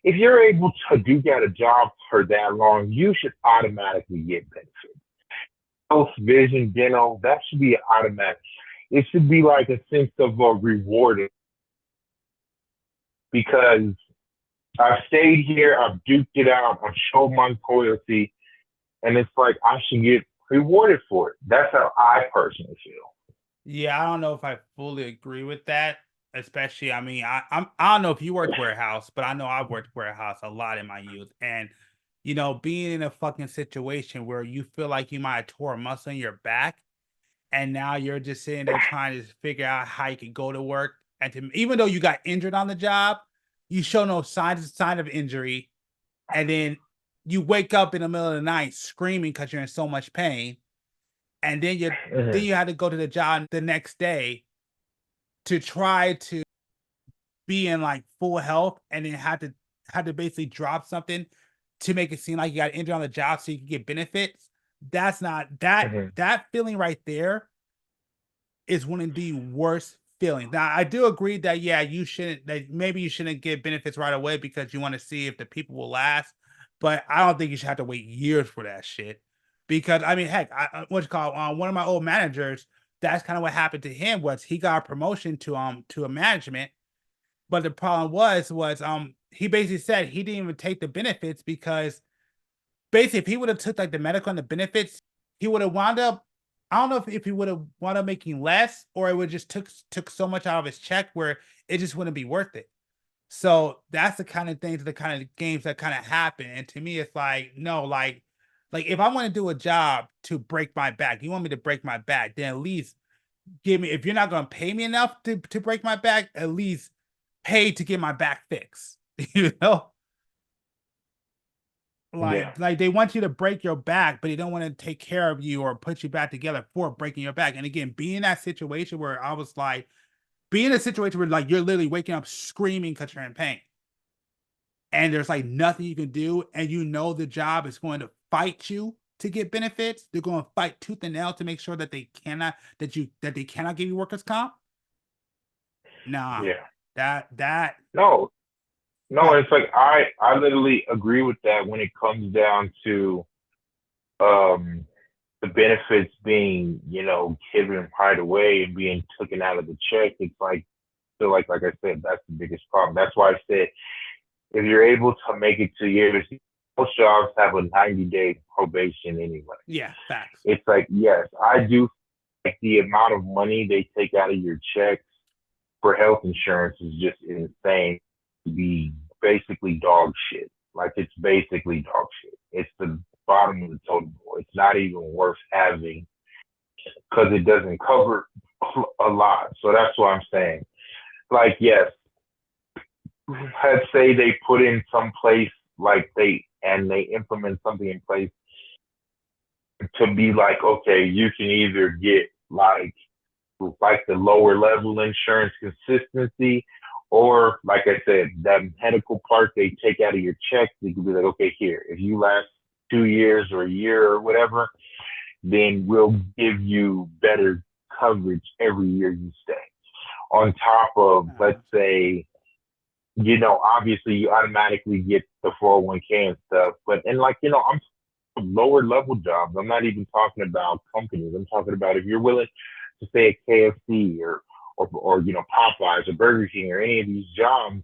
If you're able to do get a job for that long, you should automatically get benefits. Health, vision, dental, that should be automatic. It should be like a sense of rewarding because I've stayed here, I've duked it out, I've shown my loyalty, and it's like I should get rewarded for it. That's how I personally feel. Yeah, I don't know if I fully agree with that. Especially, I mean, I don't know if you worked warehouse, but I know I worked warehouse a lot in my youth. And being in a fucking situation where you feel like you might have tore a muscle in your back, and now you're just sitting there trying to figure out how you can go to work. And even though you got injured on the job, you show no sign of injury, and then you wake up in the middle of the night screaming because you're in so much pain, and then you had to go to the job the next day to try to be in like full health, and then had to basically drop something to make it seem like you got injured on the job so you can get benefits. That's not that feeling right there is one of the worst feelings. Now, I do agree that maybe you shouldn't get benefits right away because you want to see if the people will last. But I don't think you should have to wait years for that shit. Because I mean, heck, one of my old managers, that's kind of what happened to him. Was he got a promotion to a management, but the problem was he basically said he didn't even take the benefits because basically if he would have took like the medical and the benefits, he would have wound up. I don't know if he would have wound up making less, or it would just took so much out of his check where it just wouldn't be worth it. So that's the kind of things, the kind of games that kind of happen. And to me, it's like, no, like if I want to do a job to break my back, you want me to break my back, then at least give me, if you're not going to pay me enough to break my back, at least pay to get my back fixed, you know? Like they want you to break your back, but they don't want to take care of you or put you back together for breaking your back. And again, being in that situation where I was like, being in a situation where like you're literally waking up screaming because you're in pain, and there's like nothing you can do, and the job is going to fight you to get benefits. They're going to fight tooth and nail to make sure that they cannot give you workers' comp. Nah, yeah, that no, it's like I literally agree with that when it comes down to the benefits being, given right away and being taken out of the check. It's like like I said, that's the biggest problem. That's why I said if you're able to make it 2 years, most jobs have a 90-day probation anyway. Yeah, facts. It's like, yes, I do like the amount of money they take out of your checks for health insurance is just insane. To be basically dog shit. Like it's basically dog shit. It's the bottom of the totem pole. It's not even worth having because it doesn't cover a lot. So that's what I'm saying. Like, yes, let's say they put in some place they implement something in place to be like, okay, you can either get like the lower level insurance consistency, or like I said, that medical part they take out of your check, they can be like, okay, here, if you last 2 years or a year or whatever, then we'll give you better coverage every year you stay. On top of, let's say, obviously you automatically get the 401k and stuff, I'm lower level jobs. I'm not even talking about companies. I'm talking about if you're willing to stay at KFC or Popeyes or Burger King or any of these jobs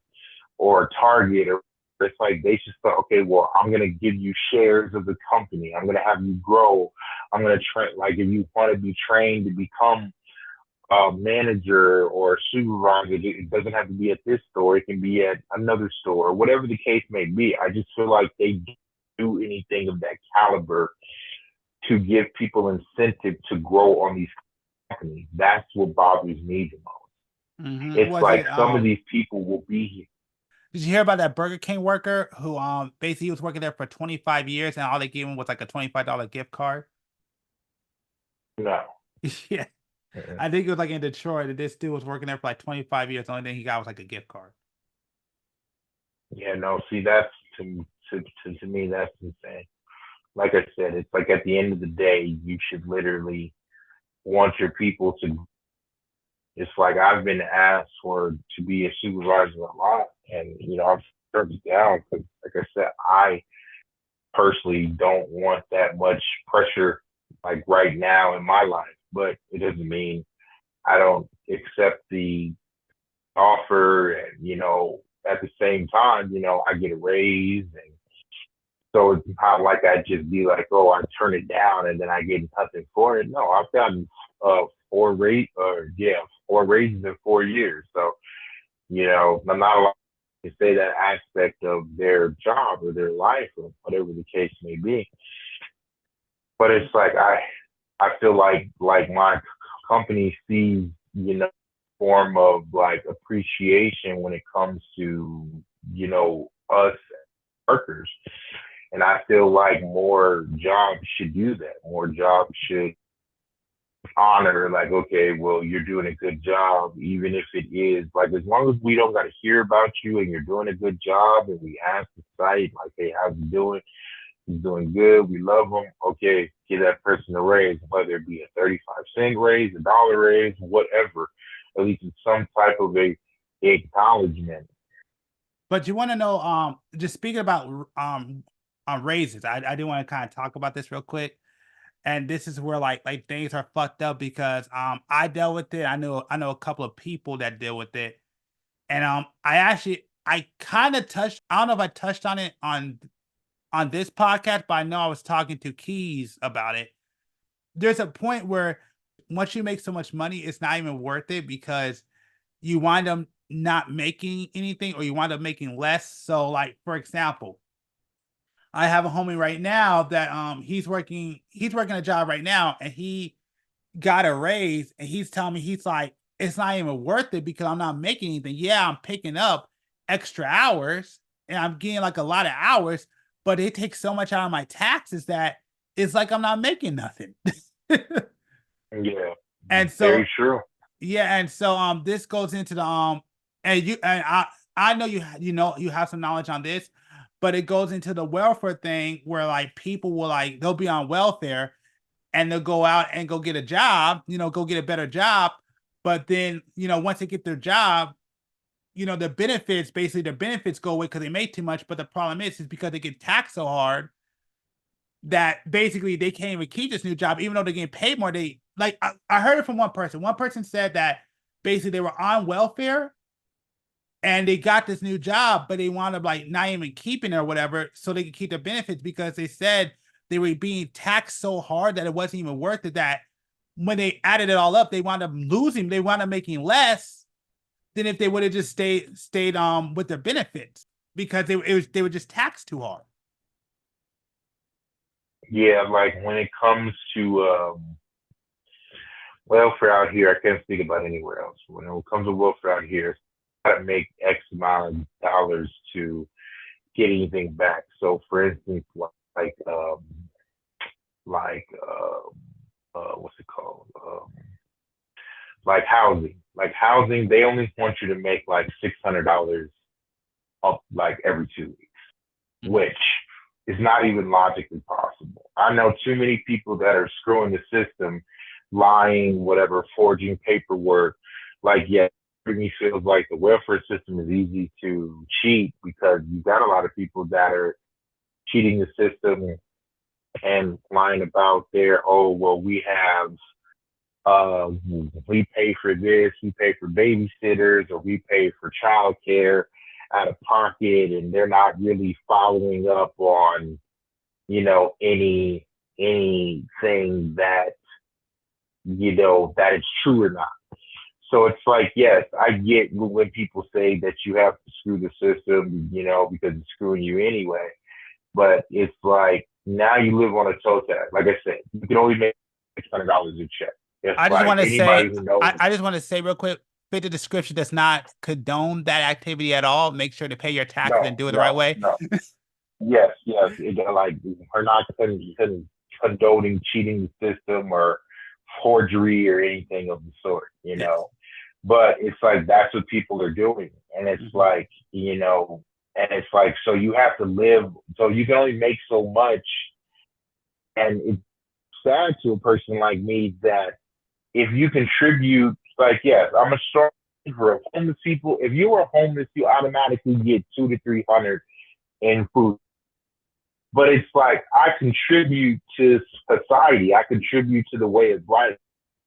or Target, or it's like they just thought, okay, well, I'm going to give you shares of the company. I'm going to have you grow. I'm going to train, like if you want to be trained to become a manager or a supervisor, it doesn't have to be at this store. It can be at another store, whatever the case may be. I just feel like they do anything of that caliber to give people incentive to grow on these companies. That's what bothers me the most. Mm-hmm. It's some of these people will be here. Did you hear about that Burger King worker who basically he was working there for 25 years and all they gave him was like a $25 gift card? No. Yeah. I think it was like in Detroit that this dude was working there for like 25 years. The only thing he got was like a gift card. Yeah, no, see, that's to me, that's insane. Like I said, it's like at the end of the day, you should literally want your people to. It's like I've been asked for to be a supervisor a lot, and I've turned it down because, like I said, I personally don't want that much pressure like right now in my life. But it doesn't mean I don't accept the offer, and at the same time, I get a raise, and so it's not like I just be like, oh, I turn it down and then I get nothing for it. No, I've gotten four raises in 4 years. So I'm not allowed to say that aspect of their job or their life or whatever the case may be. But it's like I feel like my company sees form of like appreciation when it comes to us workers, and I feel like more jobs should do that. More jobs should honor, like, okay, well, you're doing a good job, even if it is like, as long as we don't got to hear about you and you're doing a good job, and we ask the site like, hey, how's he doing? He's doing good. We love him. Okay, give that person a raise, whether it be a 35-cent raise, a dollar raise, whatever. At least it's some type of a acknowledgement. But you want to know, just speaking about raises, I do want to kind of talk about this real quick. And this is where like things are fucked up because I dealt with it. I know a couple of people that deal with it. And I kind of touched, I don't know if I touched on it on this podcast, but I know I was talking to Keys about it. There's a point where once you make so much money, it's not even worth it because you wind up not making anything, or you wind up making less. So like, for example, I have a homie right now that he's working a job right now, and he got a raise, and he's telling me, he's like, it's not even worth it because I'm not making anything. Yeah, I'm picking up extra hours and I'm getting like a lot of hours, but it takes so much out of my taxes that it's like I'm not making nothing. Yeah. And so very true. Yeah, and so this goes into the and I know you have some knowledge on this, but it goes into the welfare thing where like people will like, they'll be on welfare and they'll go out and go get a job, go get a better job. But then, once they get their job, the benefits go away because they make too much. But the problem is because they get taxed so hard that basically they can't even keep this new job, even though they're getting paid more. They like, I heard it from one person. One person said that basically they were on welfare and they got this new job, but they wound up like not even keeping it or whatever, so they could keep their benefits, because they said they were being taxed so hard that it wasn't even worth it. That when they added it all up, they wound up losing. They wound up making less than if they would have just stayed with their benefits, because they were just taxed too hard. Yeah, like when it comes to welfare out here, I can't speak about anywhere else. When it comes to welfare out here, you gotta make X amount of dollars to get anything back. So, for instance, what's it called? Like housing. Like housing, they only want you to make like $600 up like every 2 weeks, which is not even logically possible. I know too many people that are screwing the system, lying, whatever, forging paperwork. Like, yeah, me feels like the welfare system is easy to cheat because you've got a lot of people that are cheating the system and lying about their, oh, well, we pay for this, we pay for babysitters, or we pay for childcare out of pocket, and they're not really following up on, anything that, that is true or not. So it's like, yes, I get when people say that you have to screw the system, because it's screwing you anyway. But it's like, now you live on a toe tag. Like I said, you can only make $600 a check. I just want to say real quick, fit the description does not condone that activity at all. Make sure to pay your taxes and do it the right way. No. Yes. Like, we're not condoning cheating the system or forgery or anything of the sort, you know. But it's like that's what people are doing, and it's like, you know, and it's like, so you have to live, so you can only make so much, and it's sad to a person like me that if you contribute, like, yes, I'm a strong for homeless people. If you are homeless, you automatically get 200 to 300 in food. But it's like I contribute to society. I contribute to the way of life.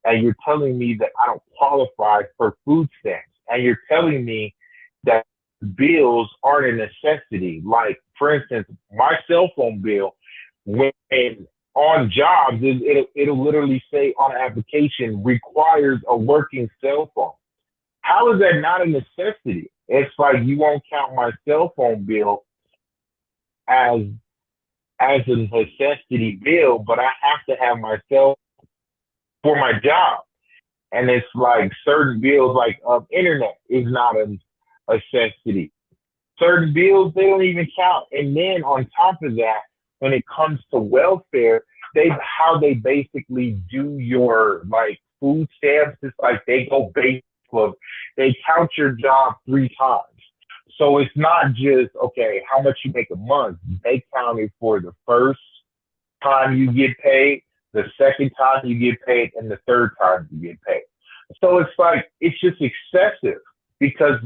And you're telling me that I don't qualify for food stamps. And you're telling me that bills aren't a necessity. Like, for instance, my cell phone bill, when on jobs, it'll literally say on an application, requires a working cell phone. How is that not a necessity? It's like you won't count my cell phone bill as a necessity bill, but I have to have my cell for my job. And it's like certain bills, like internet, is not a necessity. Certain bills, they don't even count. And then on top of that, when it comes to welfare, how they basically do your like food stamps, it's like they go basic. They count your job 3 times. So it's not just, okay, how much you make a month. They count it for the first time you get paid, the second time you get paid, and the third time you get paid. So it's like, it's just excessive because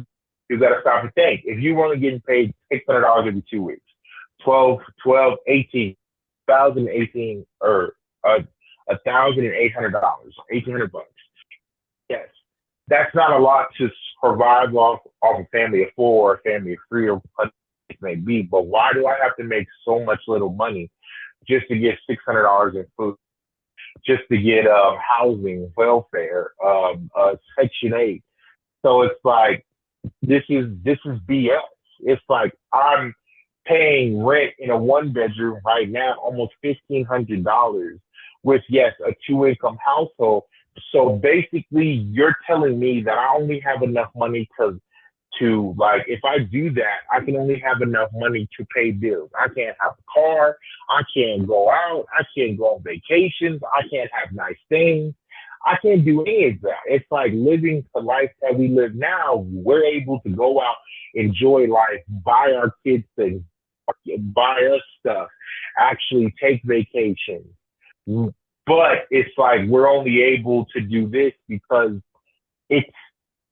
you got to stop and think. If you were only getting paid $600 every 2 weeks, 1,018, or $1,800, $1,800. Yes, that's not a lot to survive off a family of 4 or a family of 3 or what it may be. But why do I have to make so much little money just to get $600 in food, just to get housing, welfare, Section 8? So it's like, this is BS. It's like I'm paying rent in a 1-bedroom right now, almost $1,500 with, yes, a 2-income household. So basically you're telling me that I only have enough money to like, if I do that, I can only have enough money to pay bills. I can't have a car. I can't go out. I can't go on vacations. I can't have nice things. I can't do any of that. It's like living the life that we live now. We're able to go out, enjoy life, buy our kids things, buy us stuff, actually take vacations. But it's like we're only able to do this because it's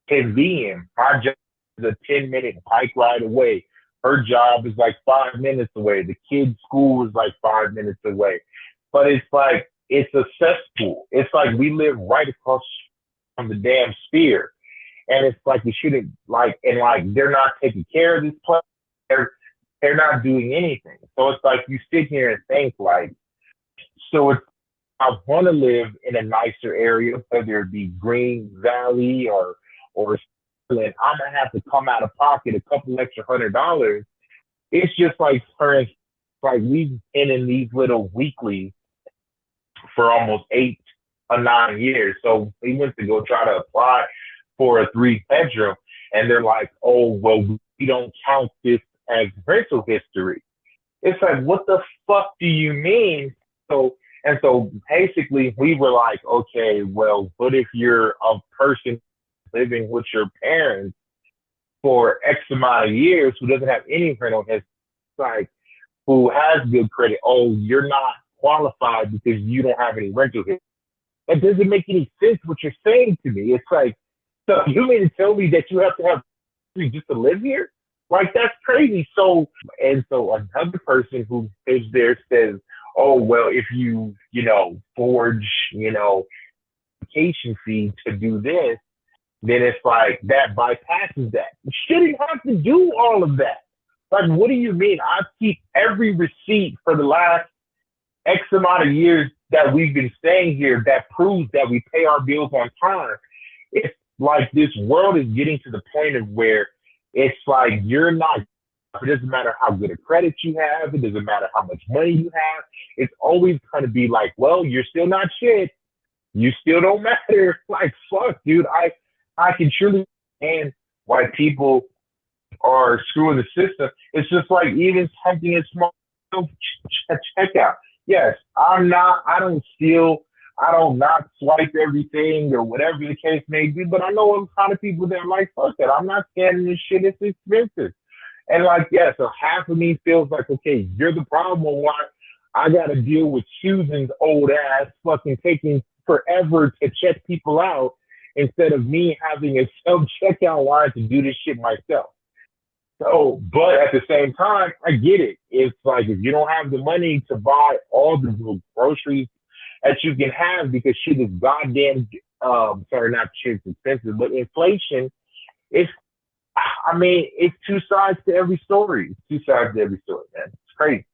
convenient. My job is a 10-minute bike ride away. Her job is like 5 minutes away. The kid's school is like 5 minutes away. But it's like, it's a cesspool. It's like we live right across from the damn sphere. And it's like we shouldn't, like, and like they're not taking care of this place. They're not doing anything. So it's like you sit here and think like, so it's, I want to live in a nicer area, whether it be Green Valley or I'm gonna have to come out of pocket a couple extra $100. It's just like, for instance, like we've been in these little weeklies for almost 8 or 9 years. So we went to go try to apply for a 3-bedroom, and they're like, oh, well, we don't count this as rental history. It's like, what the fuck do you mean? So basically we were like, okay, well, what if you're a person living with your parents for X amount of years who doesn't have any rental history, like who has good credit? Oh, you're not qualified because you don't have any rental history. That doesn't make any sense what you're saying to me. It's like, so you mean to tell me that you have to have just to live here? Like, that's crazy. So another person who is there says, oh, well, if you forge, application fee to do this, then it's like that bypasses that. You shouldn't have to do all of that. Like, what do you mean? I keep every receipt for the last X amount of years that we've been staying here that proves that we pay our bills on time. It's like this world is getting to the point of where it's like you're not, it doesn't matter how good a credit you have, it doesn't matter how much money you have, it's always going to be like, well, you're still not shit. You still don't matter. Like, fuck, dude, I can truly understand why people are screwing the system. It's just like even something as small checkout. Yes, I don't steal I don't not swipe everything or whatever the case may be, but I know a lot of people that are like, fuck it, I'm not scanning this shit, it's expensive. And like, yeah, so half of me feels like, okay, you're the problem. Why I got to deal with Susan's old ass fucking taking forever to check people out instead of me having a self checkout line to do this shit myself. So, but at the same time, I get it. It's like if you don't have the money to buy all the groceries that you can have because shit is goddamn, sorry, not shit's expensive, but inflation, it's, I mean, it's two sides to every story. It's two sides to every story, man. It's crazy.